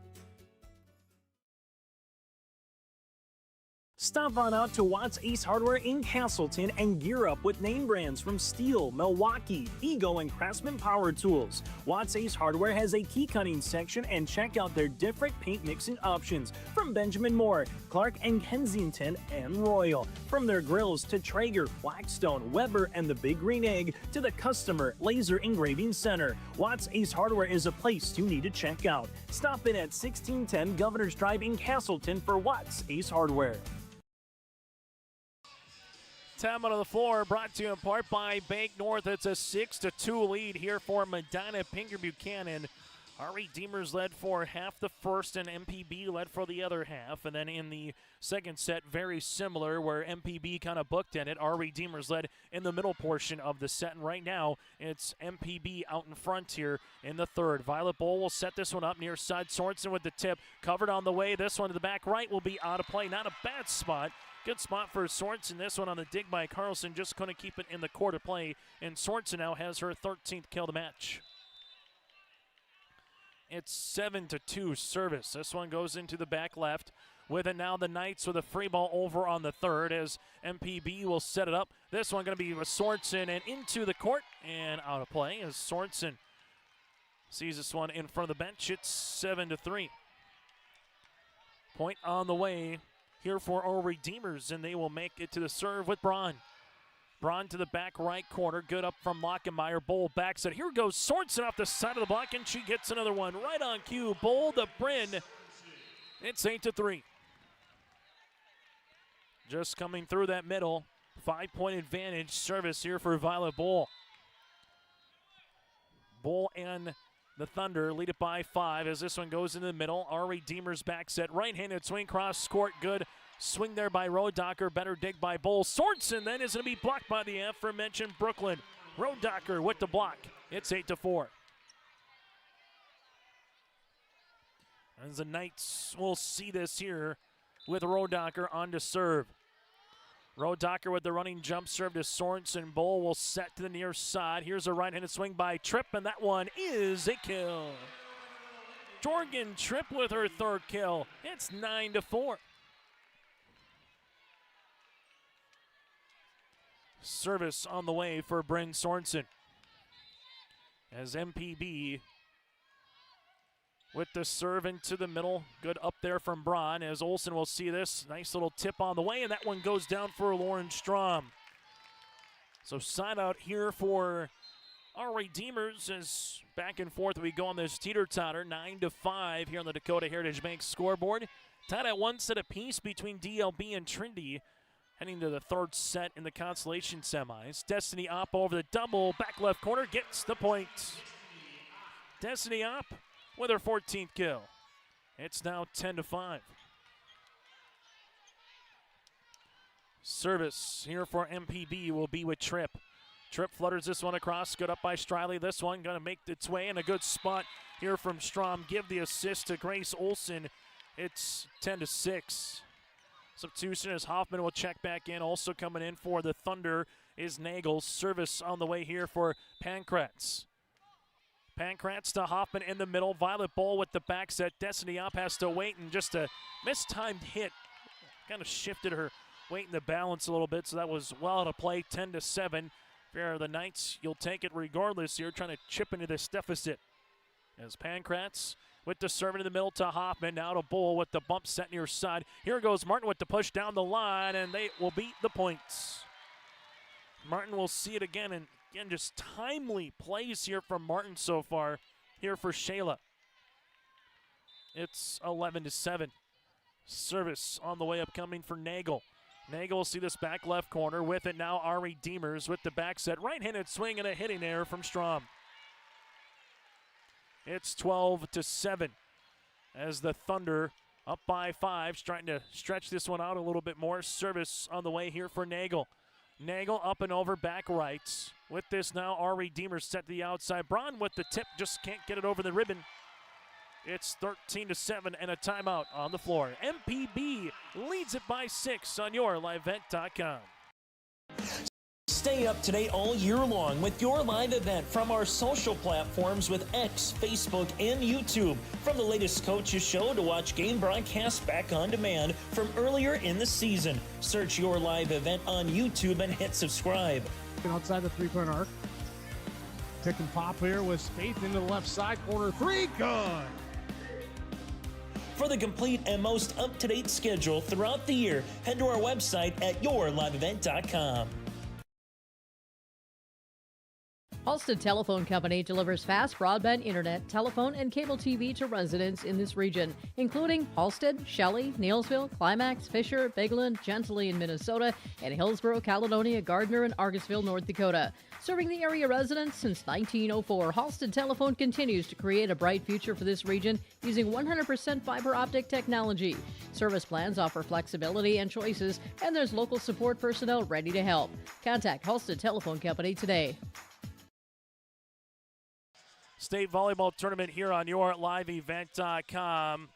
Stop on out to Watts Ace Hardware in Castleton and gear up with name brands from Steel, Milwaukee, Ego, and Craftsman Power Tools. Watts Ace Hardware has a key cutting section, and check out their different paint mixing options from Benjamin Moore, Clark and Kensington, and Royal. From their grills to Traeger, Blackstone, Weber, and the Big Green Egg to the Customer Laser Engraving Center, Watts Ace Hardware is a place you need to check out. Stop in at 1610 Governor's Drive in Castleton for Watts Ace Hardware. Time on the floor, brought to you in part by Bank North. It's a 6-2 lead here for Medina-Pingree Buchanan. Our Redeemers led for half the first, and MPB led for the other half. And then in the second set, very similar, where MPB kind of booked in it. Our Redeemers led in the middle portion of the set, and right now it's MPB out in front here in the third. Violet Bowl will set this one up near side. Sorensen with the tip, covered on the way. This one to the back right will be out of play. Not a bad spot. Good spot for Sorensen. This one on the dig by Carlson, just couldn't keep it in the court of play, and Sorensen now has her 13th kill of the match. It's 7-2 service. This one goes into the back left. With it now, the Knights with a free ball over on the third as MPB will set it up. This one going to be with Sorensen and into the court and out of play as Sorensen sees this one in front of the bench. It's 7-3. Point on the way here for our Redeemers, and they will make it to the serve with Braun. Braun to the back right corner. Good up from Lockenmeyer. Bowl backs it. Here goes Sorensen off the side of the block, and she gets another one right on cue. Bowl the Bryn. It's 8-3. Just coming through that middle. 5-point advantage service here for Violet Bowl. Bowl and the Thunder lead it by 5 as this one goes into the middle. Our Redeemers back set. Right-handed swing cross court. Good. Swing there by Rodacker. Better dig by Bowl. Sorensen then is going to be blocked by the aforementioned Brooklyn. Rodacker with the block. It's 8-4. As the Knights will see this here with Rodacker on to serve. Rodacker with the running jump serve to Sorensen. Bowl will set to the near side. Here's a right-handed swing by Tripp, and that one is a kill. Jorgen Tripp with her third kill. It's 9-4. Service on the way for Bryn Sorensen. As MPB with the serve into the middle. Good up there from Braun as Olsen will see this. Nice little tip on the way, and that one goes down for Lauren Strom. So side out here for our Redeemers as back and forth we go on this teeter-totter. 9-5 here on the Dakota Heritage Bank scoreboard. Tied at one set apiece between DLB and Trinity. Heading to the third set in the consolation semis. Destiny Opp over the double. Back left corner gets the point. Destiny Opp with her 14th kill. It's now 10-5. Service here for MPB will be with Tripp. Tripp flutters this one across. Good up by Striley. This one going to make its way in a good spot here from Strom. Give the assist to Grace Olsen. It's 10-6. Substitution as Hoffman will check back in. Also coming in for the Thunder is Nagel. Service on the way here for Pankratz. Pankratz to Hoffman in the middle. Violet Bowl with the back set. Destiny Opp has to wait, and just a mistimed hit kind of shifted her weight in the balance a little bit, so that was well out of play. 10-7. If you're the Knights, you'll take it regardless. You're trying to chip into this deficit. As Pankratz with the serve in the middle to Hoffman. Now to Bull with the bump set near side. Here goes Martin with the push down the line, and they will beat the points. Martin will see it again, and again, just timely plays here from Martin so far here for Shayla. It's 11-7. Service on the way up coming for Nagel. Nagel will see this back left corner. With it now, our Redeemers with the back set. Right-handed swing and a hitting error from Strom. It's 12-7 as the Thunder up by 5, trying to stretch this one out a little bit more. Service on the way here for Nagel. Nagel up and over back right. With this now, our Redeemers set to the outside. Braun with the tip, just can't get it over the ribbon. It's 13-7 and a timeout on the floor. MPB leads it by 6 on your livevent.com. Stay up to date all year long with your live event from our social platforms with X, Facebook, and YouTube. From the latest coaches show to watch game broadcasts back on demand from earlier in the season. Search your live event on YouTube and hit subscribe. Outside the three-point arc. Pick and pop here with Spaeth into the left side corner. Three, good. For the complete and most up-to-date schedule throughout the year, head to our website at yourliveevent.com. Halstead Telephone Company delivers fast broadband internet, telephone, and cable TV to residents in this region, including Halstead, Shelley, Neilsville, Climax, Fisher, Bigland, Gentilly in Minnesota, and Hillsborough, Caledonia, Gardner, and Argosville, North Dakota. Serving the area residents since 1904, Halstead Telephone continues to create a bright future for this region using 100% fiber optic technology. Service plans offer flexibility and choices, and there's local support personnel ready to help. Contact Halstead Telephone Company today. State volleyball tournament here on yourliveevent.com.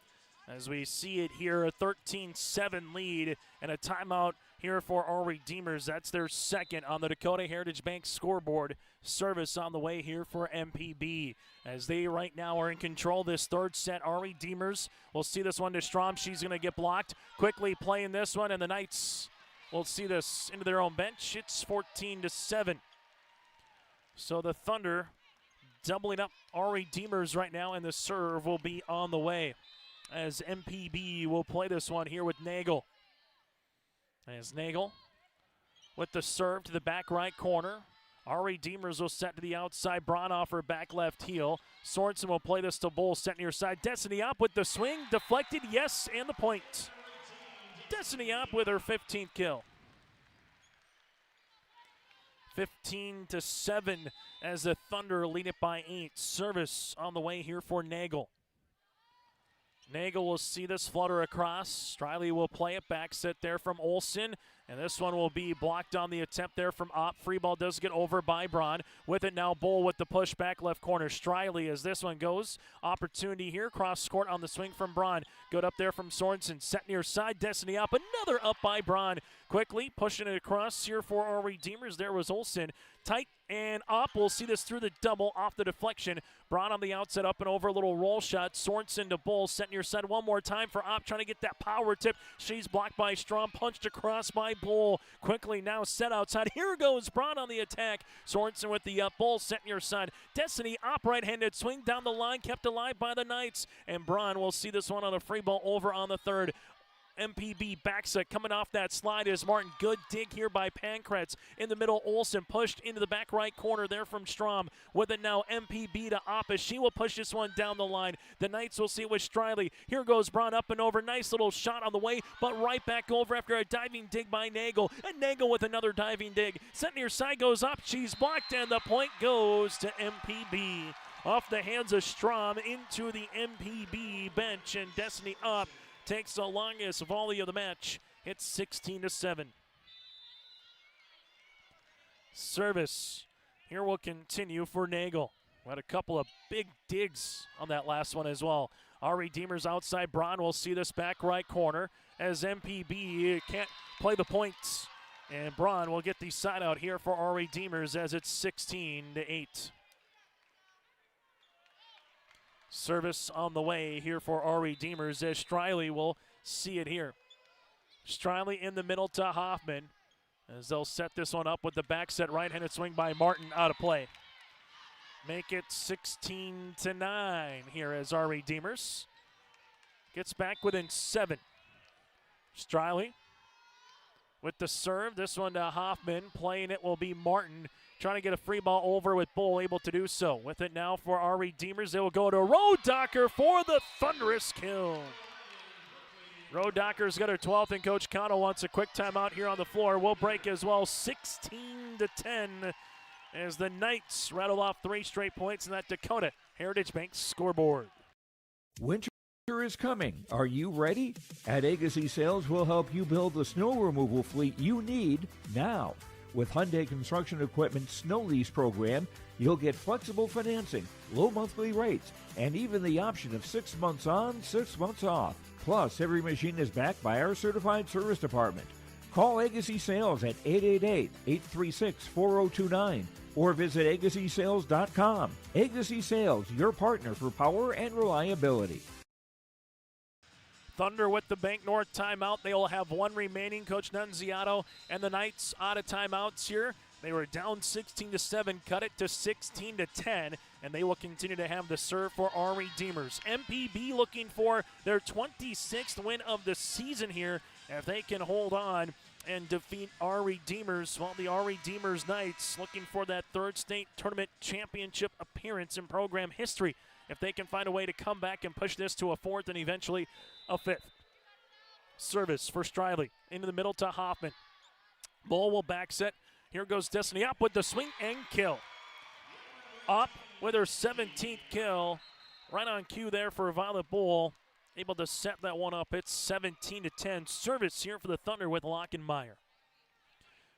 As we see it here, a 13-7 lead and a timeout here for our Redeemers. That's their second on the Dakota Heritage Bank scoreboard. Service on the way here for MPB. As they right now are in control this third set, our Redeemers will see this one to Strom. She's going to get blocked. Quickly playing this one, and the Knights will see this into their own bench. It's 14-7. So the Thunder doubling up our Redeemers right now, and the serve will be on the way as MPB will play this one here with Nagel. As Nagel with the serve to the back right corner. Our Redeemers will set to the outside. Braunhofer back left heel. Sorensen will play this to Bull, set near side. Destiny Opp with the swing, deflected, yes, and the point. Destiny Opp with her 15th kill. 15-7 as the Thunder lead it by 8. Service on the way here for Nagel. Nagel will see this flutter across. Striley will play it back set there from Olsen. And this one will be blocked on the attempt there from Opp. Free ball does get over by Braun. With it now, Bull with the push back left corner. Striley as this one goes. Opportunity here. Cross court on the swing from Braun. Good up there from Sorensen. Set near side. Destiny Opp. Another up by Braun. Quickly pushing it across here for our Redeemers. There was Olsen. Tight and Opp will see this through the double off the deflection. Braun on the outside, up and over, a little roll shot. Sorensen to Bull, set near side one more time for Opp, trying to get that power tip. She's blocked by Strom, punched across by Bull. Quickly now set outside. Here goes Braun on the attack. Sorensen with the up, Bull set near side. Destiny Opp right-handed swing down the line, kept alive by the Knights. And Braun will see this one on a free ball over on the third. MPB Baxa coming off that slide is Martin. Good dig here by Pankratz. In the middle, Olsen pushed into the back right corner there from Strom. With it now, MPB to Oppa. She will push this one down the line. The Knights will see it with Striley. Here goes Braun up and over. Nice little shot on the way, but right back over after a diving dig by Nagel. And Nagel with another diving dig. Set near side goes up. She's blocked, and the point goes to MPB. Off the hands of Strom into the MPB bench, and Destiny Opp takes the longest volley of the match. It's 16-7. Service here will continue for Nagel. We had a couple of big digs on that last one as well. Our Redeemers outside. Braun will see this back right corner as MPB can't play the points. And Braun will get the side out here for our Redeemers as it's 16-8. Service on the way here for our Redeemers as Striley will see it here. Striley in the middle to Hoffman as they'll set this one up with the back set right-handed swing by Martin out of play. Make it 16-9 here as our Redeemers gets back within 7. Striley with the serve. This one to Hoffman. Playing it will be Martin. Trying to get a free ball over with Bull, able to do so. With it now for our Redeemers, they will go to Rodacker for the thunderous kill. Rodacker's got her 12th, and Coach Cano wants a quick timeout here on the floor. We'll break as well, 16-10, as the Knights rattle off 3 straight points in that Dakota Heritage Bank scoreboard. Winter is coming. Are you ready? At Agassi Sales, we'll help you build the snow removal fleet you need now. With Hyundai Construction Equipment Snow Lease Program, you'll get flexible financing, low monthly rates, and even the option of 6 months on, 6 months off. Plus, every machine is backed by our certified service department. Call Agassi Sales at 888-836-4029 or visit agassisales.com. Agassi Sales, your partner for power and reliability. Thunder with the Bank North timeout. They will have one remaining. Coach Nunziato and the Knights out of timeouts here. They were down 16-7, cut it to 16-10, and they will continue to have the serve for our Redeemers. MPB looking for their 26th win of the season here. If they can hold on and defeat our Redeemers, well, the our Redeemers Knights looking for that third state tournament championship appearance in program history. If they can find a way to come back and push this to a fourth and eventually a fifth. Service for Striley. Into the middle to Hoffman. Bull will back set. Here goes Destiny up with the swing and kill. Up with her 17th kill. Right on cue there for Violet Bull. Able to set that one up. It's 17-10. Service here for the Thunder with Lockenmeyer.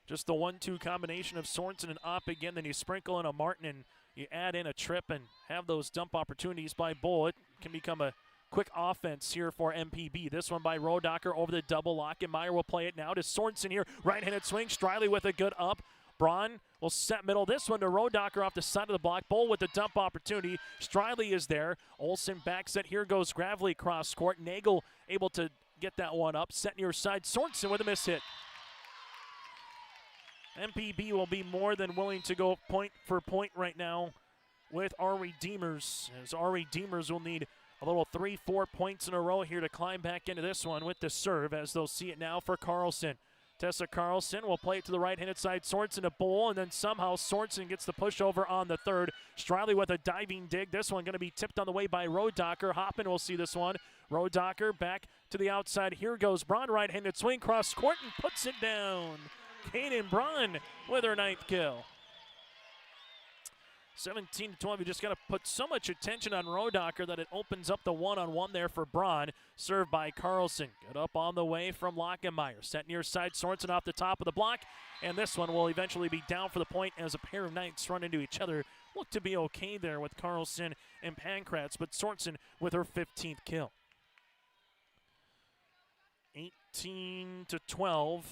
Just the 1-2 combination of Sorensen and Opp again. Then you sprinkle in a Martin and you add in a trip and have those dump opportunities by Bull. It can become a quick offense here for MPB. This one by Rodacker over the double. Lockenmeyer will play it now to Sorensen here. Right-handed swing. Striley with a good up. Braun will set middle. This one to Rodacker off the side of the block. Bull with the dump opportunity. Striley is there. Olsen back set. Here goes Gravely cross court. Nagel able to get that one up. Set near side. Sorensen with a miss hit. MPB will be more than willing to go point for point right now with our Redeemers, as our Redeemers will need a little 3-4 points in a row here to climb back into this one with the serve, as they'll see it now for Carlson. Tessa Carlson will play it to the right-handed side. Sorensen to Bull, and then somehow Sorensen gets the pushover on the third. Striley with a diving dig. This one going to be tipped on the way by Rodacker. Hoppin will see this one. Rodacker back to the outside. Here goes Braun, right-handed swing, cross court, and puts it down. Kaden Braun with her 9th kill. 17-12, you just got to put so much attention on Rodacker that it opens up the one-on-one there for Braun. Served by Carlson. Good up on the way from Lockenmeyer. Set near side, Sorensen off the top of the block. And this one will eventually be down for the point as a pair of Knights run into each other. Look to be okay there with Carlson and Pankratz, but Sorensen with her 15th kill. 18-12.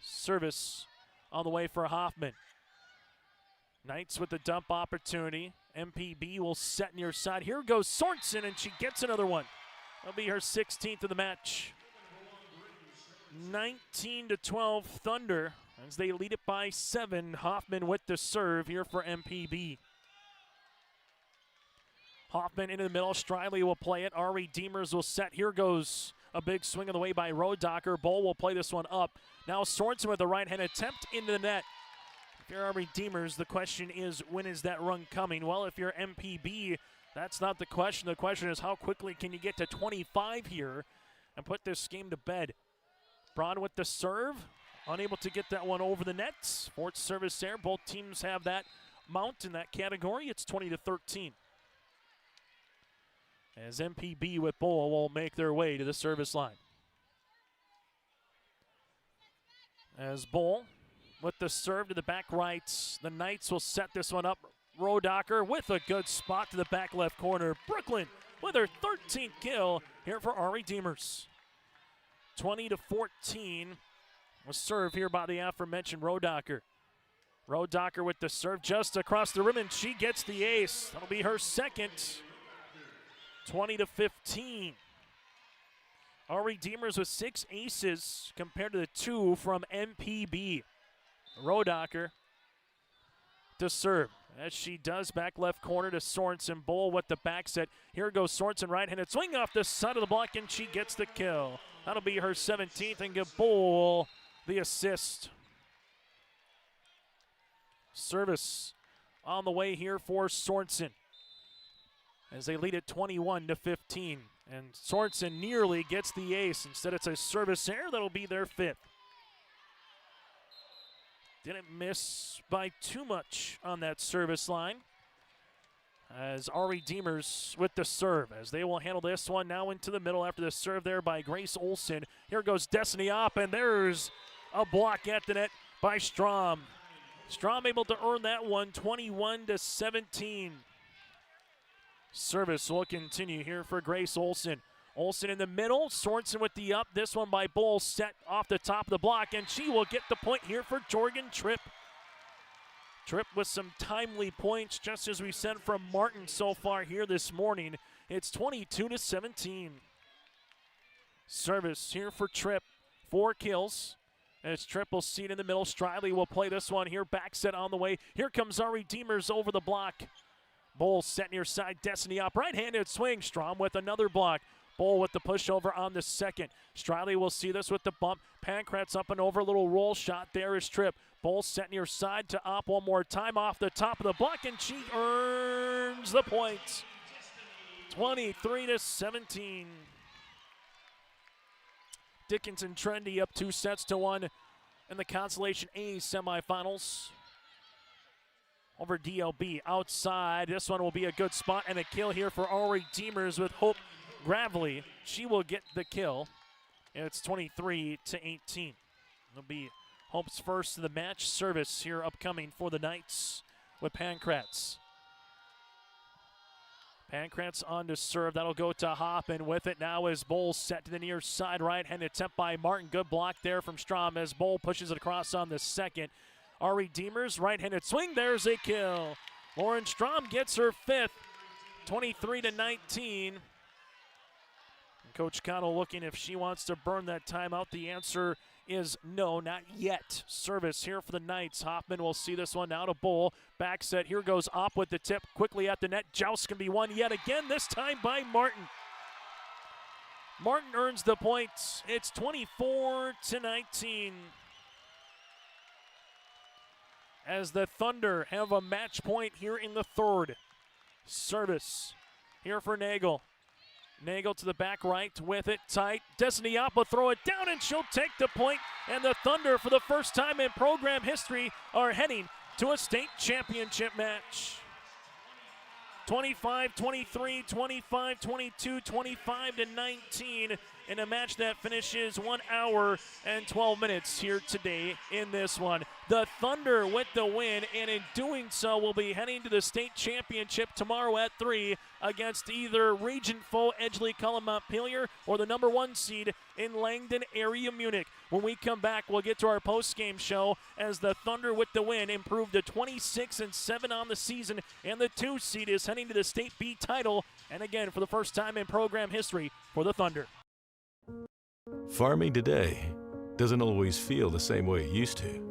Service on the way for Hoffman. Knights with the dump opportunity. MPB will set near side. Here goes Sorensen, and she gets another one. That'll be her 16th of the match. 19-12 Thunder as they lead it by 7. Hoffman with the serve here for MPB. Hoffman into the middle. Striley will play it. Our Redeemers will set. Here goes a big swing on the way by Rodacker. Bull will play this one up. Now Sorensen with the right-hand attempt into the net. If you're our Redeemers, the question is, when is that run coming? Well, if you're MPB, that's not the question. The question is, how quickly can you get to 25 here and put this game to bed? Braun with the serve. Unable to get that one over the net. Fourth service there. Both teams have that mount in that category. It's 20-13. As MPB with Bull will make their way to the service line. As Bull with the serve to the back right. The Knights will set this one up. Rodacker with a good spot to the back left corner. Brooklyn with her 13th kill here for our Redeemers. 20-14 was served here by the aforementioned Rodacker. Rodacker with the serve just across the rim, and she gets the ace. That'll be her second. 20-15. Our Redeemers with 6 aces compared to the 2 from MPB. Rodacker to serve. As she does, back left corner to Sorensen. Bull with the back set. Here goes Sorensen, right-handed swing off the side of the block, and she gets the kill. That'll be her 17th, and give Bull the assist. Service on the way here for Sorensen as they lead it 21-15. And Sorensen nearly gets the ace. Instead, it's a service error. That'll be their 5th. Didn't miss by too much on that service line. As our Redeemers with the serve, as they will handle this one now into the middle after the serve there by Grace Olson. Here goes Destiny Opp, and there's a block at the net by Strom. Strom able to earn that one, 21-17. Service will continue here for Grace Olson. Olsen in the middle, Sorensen with the up. This one by Bull, set off the top of the block, and she will get the point here for Jorgen Tripp. Tripp with some timely points, just as we said from Martin so far here this morning. It's 22-17. Service here for Tripp. 4 kills. As Tripp will see it in the middle. Striley will play this one here. Back set on the way. Here comes Ari Demers over the block. Bull set near side. Destiny up. Right-handed swing. Strom with another block. Bull with the pushover on the second. Striley will see this with the bump. Pankratz up and over. A little roll shot. There is Tripp. Bull set near side to Opp one more time off the top of the block, and she earns the point. 23-17. Dickinson Trendy up 2-1 in the Consolation A semifinals. Over DLB outside. This one will be a good spot and a kill here for Ari Demers with Hope Gravely. She will get the kill. And it's 23-18. It'll be Hope's first of the match. Service here upcoming for the Knights with Pankratz. Pankratz on to serve. That'll go to Hop, and with it now is Bull set to the near side. Right-hand attempt by Martin. Good block there from Strom as Bull pushes it across on the second. Ari Demers, right-handed swing. There's a kill. Lauren Strom gets her 5th. 23-19. Coach Connell looking if she wants to burn that timeout. The answer is no, not yet. Service here for the Knights. Hoffman will see this one now to Bull. Back set. Here goes Opp with the tip. Quickly at the net. Joust can be won yet again, this time by Martin. Martin earns the points. It's 24-19. As the Thunder have a match point here in the third. Service here for Nagel. Nagel to the back right with it tight. Destiny Opp will throw it down and she'll take the point. And the Thunder, for the first time in program history, are heading to a state championship match. 25-23, 25-22, 25-19 in a match that finishes 1 hour and 12 minutes here today in this one. The Thunder with the win, and in doing so will be heading to the state championship tomorrow at 3 against either region foe Edgeley Cullen Montpelier or the number 1 seed in Langdon area Munich. When we come back, we'll get to our post-game show as the Thunder with the win improved to 26-7 on the season, and the 2 seed is heading to the state B title, and again for the first time in program history for the Thunder. Farming today doesn't always feel the same way it used to.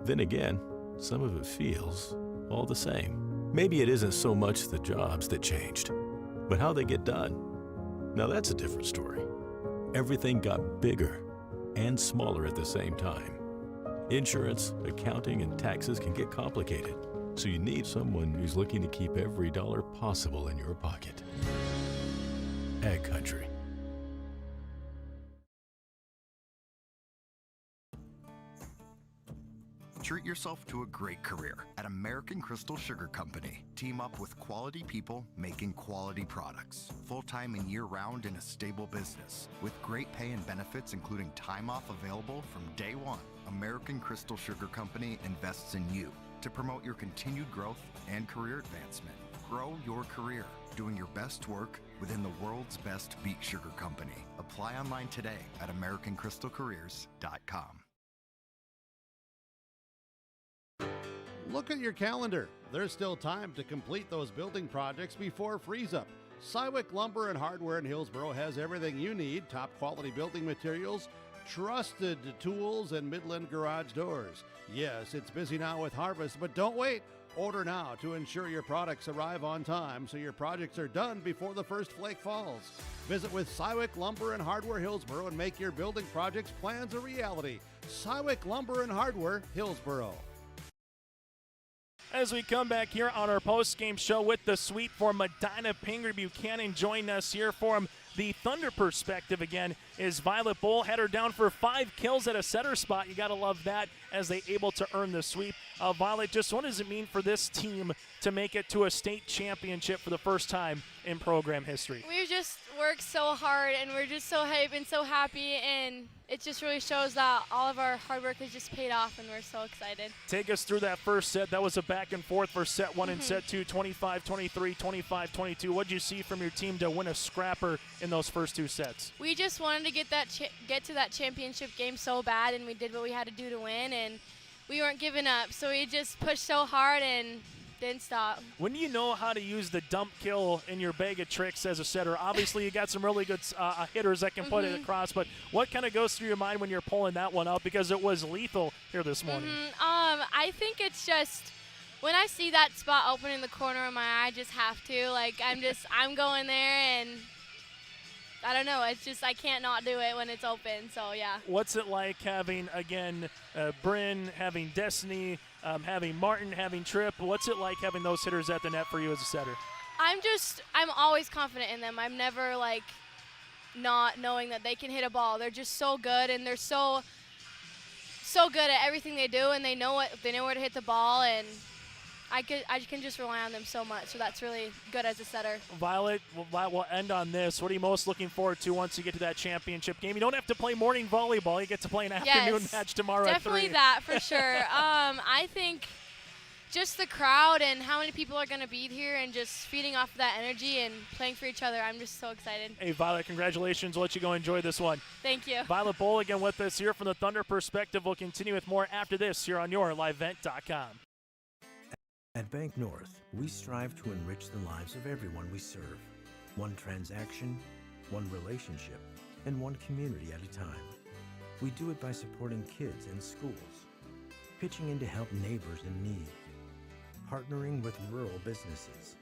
Then again, some of it feels all the same. Maybe it isn't so much the jobs that changed, but how they get done. Now that's a different story. Everything got bigger and smaller at the same time. Insurance, accounting, and taxes can get complicated, so you need someone who's looking to keep every dollar possible in your pocket. Ag Country. Treat yourself to a great career at American Crystal Sugar Company. Team up with quality people making quality products. Full-time and year-round in a stable business. With great pay and benefits including time off available from day one. American Crystal Sugar Company invests in you to promote your continued growth and career advancement. Grow your career doing your best work within the world's best beet sugar company. Apply online today at AmericanCrystalCareers.com. Look at your calendar. There's still time to complete those building projects before freeze-up. Cywick Lumber and Hardware in Hillsboro has everything you need, top quality building materials, trusted tools, and Midland garage doors. Yes, it's busy now with harvest, but don't wait. Order now to ensure your products arrive on time so your projects are done before the first flake falls. Visit with Cywick Lumber and Hardware Hillsboro and make your building projects plans a reality. Cywick Lumber and Hardware Hillsboro. As we come back here on our post-game show with the sweep for Medina-Pingree, Buchanan joining us here for the Thunder perspective again is Violet Bull. Had her down for 5 kills at a setter spot. You got to love that as they able to earn the sweep. Violet, just what does it mean for this team to make it to a state championship for the first time in program history? We've just worked so hard, and we're just so hyped and so happy, and it just really shows that all of our hard work has just paid off, and we're so excited. Take us through that first set. That was a back and forth for set 1 and set 2, 25-23, 25-22. What did you see from your team to win a scrapper in in those first 2 sets? We just wanted to get to that championship game so bad, and we did what we had to do to win, and we weren't giving up. So we just pushed so hard and didn't stop. When do you know how to use the dump kill in your bag of tricks as a setter? Obviously, you got some really good hitters that can put it across, but what kind of goes through your mind when you're pulling that one out? Because it was lethal here this morning. I think it's just when I see that spot open in the corner of my eye, I just have to. Like, I'm going there, and I don't know. It's just I can't not do it when it's open, so yeah. What's it like having, again, Bryn, having Destiny, having Martin, having Tripp? What's it like having those hitters at the net for you as a setter? I'm always confident in them. I'm never, like, not knowing that they can hit a ball. They're just so good, and they're so good at everything they do, and they know where to hit the ball, and I can just rely on them so much, so that's really good as a setter. Violet, we'll end on this. What are you most looking forward to once you get to that championship game? You don't have to play morning volleyball. You get to play an afternoon match tomorrow at 3. Definitely that, for sure. I think just the crowd and how many people are going to be here and just feeding off of that energy and playing for each other. I'm just so excited. Hey, Violet, congratulations. We'll let you go enjoy this one. Thank you. Violet Bowl again with us here from the Thunder perspective. We'll continue with more after this here on your LiveVent.com. At Bank North, we strive to enrich the lives of everyone we serve. One transaction, one relationship, and one community at a time. We do it by supporting kids and schools, pitching in to help neighbors in need, partnering with rural businesses,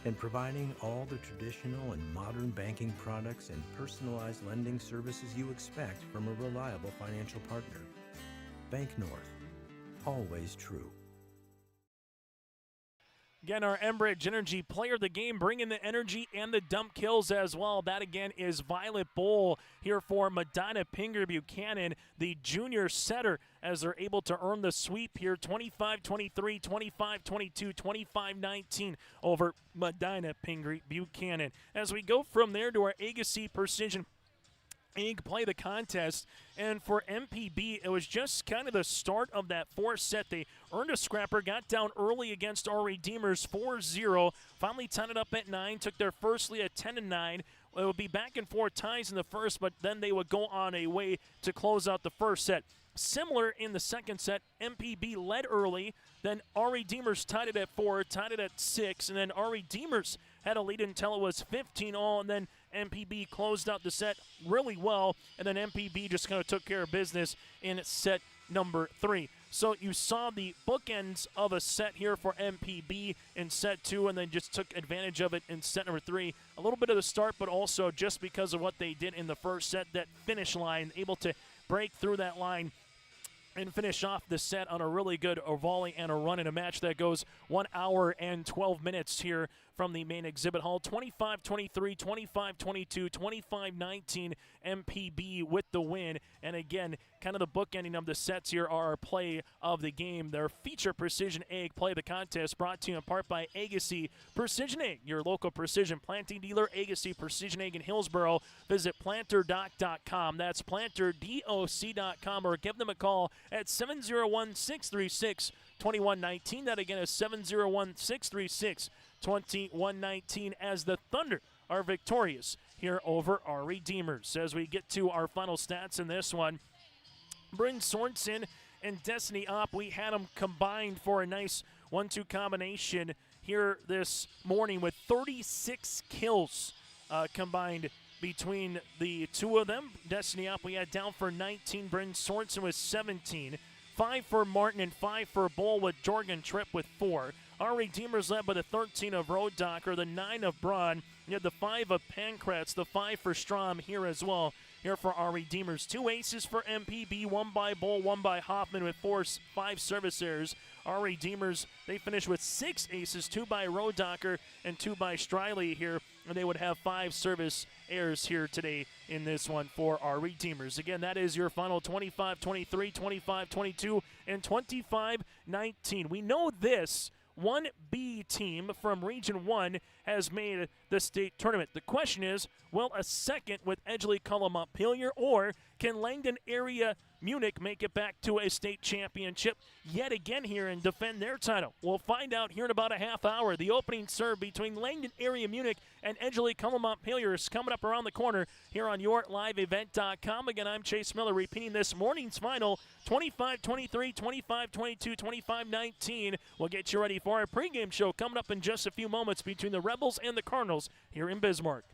and providing all the traditional and modern banking products and personalized lending services you expect from a reliable financial partner. Bank North, always true. Again, our Enbridge Energy player of the game, bringing the energy and the dump kills as well. That, again, is Violet Bowl here for Medina-Pingree Buchanan, the junior setter, as they're able to earn the sweep here, 25-23, 25-22, 25-19 over Medina-Pingree Buchanan. As we go from there to our Agassiz Precision Ag play the contest, and for MPB, it was just kind of the start of that 4th set. They earned a scrapper, got down early against our Redeemers 4-0, finally tied it up at 9, took their first lead at 10-9. It would be back and forth ties in the first, but then they would go on a way to close out the first set. Similar in the second set, MPB led early, then our Redeemers tied it at 4, tied it at 6, and then our Redeemers had a lead until it was 15-all, and then MPB closed out the set really well, and then MPB just kind of took care of business in set number 3. So you saw the bookends of a set here for MPB in set 2, and then just took advantage of it in set number 3. A little bit of the start, but also just because of what they did in the first set, that finish line, able to break through that line and finish off the set on a really good volley and a run in a match that goes 1 hour and 12 minutes here from the main exhibit hall. 25-23, 25-22, 25-19, MPB with the win. And again, kind of the bookending of the sets here are our play of the game. Their feature Precision Ag play of the contest, brought to you in part by Agassiz Precision Ag, your local precision planting dealer. Agassiz Precision Ag in Hillsboro. Visit planterdoc.com. That's planterdoc.com, or give them a call at 701-636-2119. That again is 701-636-2119, as the Thunder are victorious here over our Redeemers. As we get to our final stats in this one, Bryn Sorensen and Destiny Opp, we had them combined for a nice 1-2 combination here this morning with 36 kills combined between the two of them. Destiny Opp we had down for 19. Bryn Sorensen with 17. 5 for Martin and 5 for Bull, with Jorgen Tripp with 4. Our Redeemers led by the 13 of Rodocker, the 9 of Braun. You had the 5 of Pankratz, the 5 for Strom here as well. Here for our Redeemers. 2 aces for MPB, 1 by Bull, 1 by Hoffman with 5 service errors. Our Redeemers, they finished with 6 aces, 2 by Rodocker and 2 by Striley here. And they would have 5 service errors here today in this one for our Redeemers. Again, that is your final 25-23, 25-22, and 25-19. We know this 1B team from Region 1 has made the state tournament. The question is, will a second with Edgley Cullum Montpelier or Can Langdon area Munich make it back to a state championship yet again here and defend their title? We'll find out here in about a half hour. The opening serve between Langdon area Munich and Edgerly Cullen Montpelier is coming up around the corner here on YourLiveEvent.com. Again, I'm Chase Miller repeating this morning's final, 25-23, 25-22, 25-19. We'll get you ready for our pregame show coming up in just a few moments between the Rebels and the Cardinals here in Bismarck.